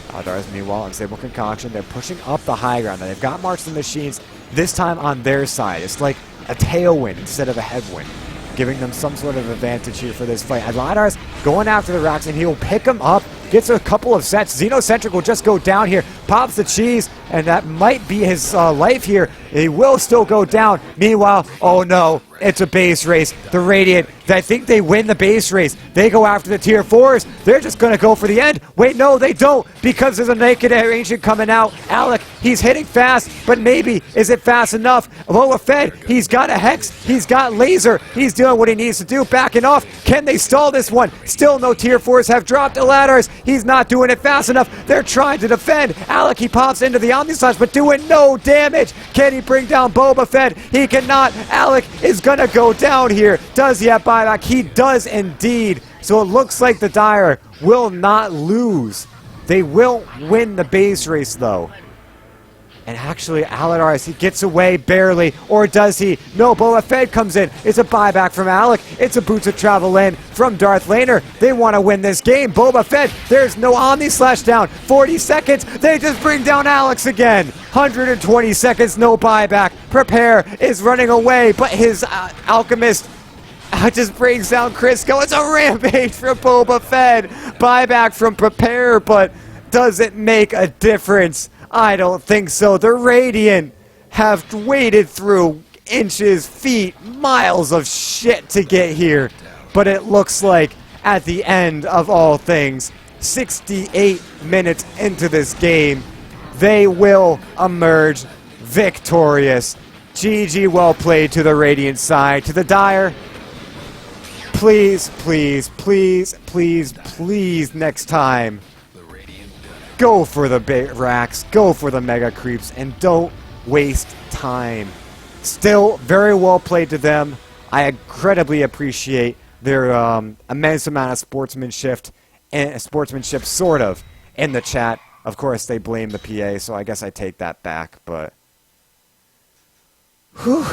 Aldar's meanwhile Unstable Concoction. They're pushing up the high ground. Now they've got March the Machines, this time on their side. It's like a tailwind instead of a headwind, giving them some sort of advantage here for this fight. Aladar's going after the racks, and he'll pick them up, gets a couple of sets. Xenocentric will just go down here, pops the cheese, and that might be his life here. He will still go down. Meanwhile, oh no, it's a base race. The Radiant, I think they win the base race. They go after the tier 4s. They're just going to go for the end. Wait, no, they don't, because there's a naked Ancient coming out. Alec, he's hitting fast, but maybe, is it fast enough? Boba Fett, he's got a Hex, he's got laser, he's doing what he needs to do, backing off. Can they stall this one? Still no tier 4s have dropped. Aladar's, he's not doing it fast enough. They're trying to defend. Alec, he pops into the Omni Slash, but doing no damage. Can he bring down Boba Fett? He cannot. Alec is gonna go down here. Does he have buyback? He does indeed. So it looks like the Dire will not lose. They will win the base race though. And actually, Aladar, as he gets away barely, or does he? No, Boba Fett comes in. It's a buyback from Alec. It's a Boots of Travel in from Darth Laner. They want to win this game. Boba Fett, there's no Omni Slash down. 40 seconds, they just bring down Alex again. 120 seconds, no buyback. Prepare is running away, but his Alchemist just brings down Crisco. It's a rampage from Boba Fett. Buyback from Prepare, but does it make a difference? I don't think so. The Radiant have waded through inches, feet, miles of shit to get here. But it looks like at the end of all things, 68 minutes into this game, they will emerge victorious. GG, well played to the Radiant side. To the Dire, please, please, please, please, please, next time, go for the big racks, go for the mega creeps, and don't waste time. Still, very well played to them. I incredibly appreciate their immense amount of sportsmanship, sort of, in the chat. Of course, they blame the PA, so I guess I take that back, but... Whew.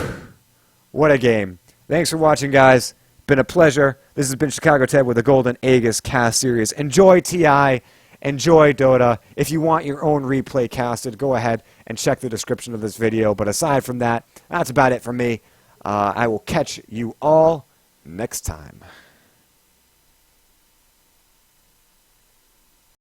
What a game. Thanks for watching, guys. Been a pleasure. This has been Chicago Ted with the Golden Aegis cast series. Enjoy TI. Enjoy Dota. If you want your own replay casted, go ahead and check the description of this video. But aside from that, that's about it for me. I will catch you all next time.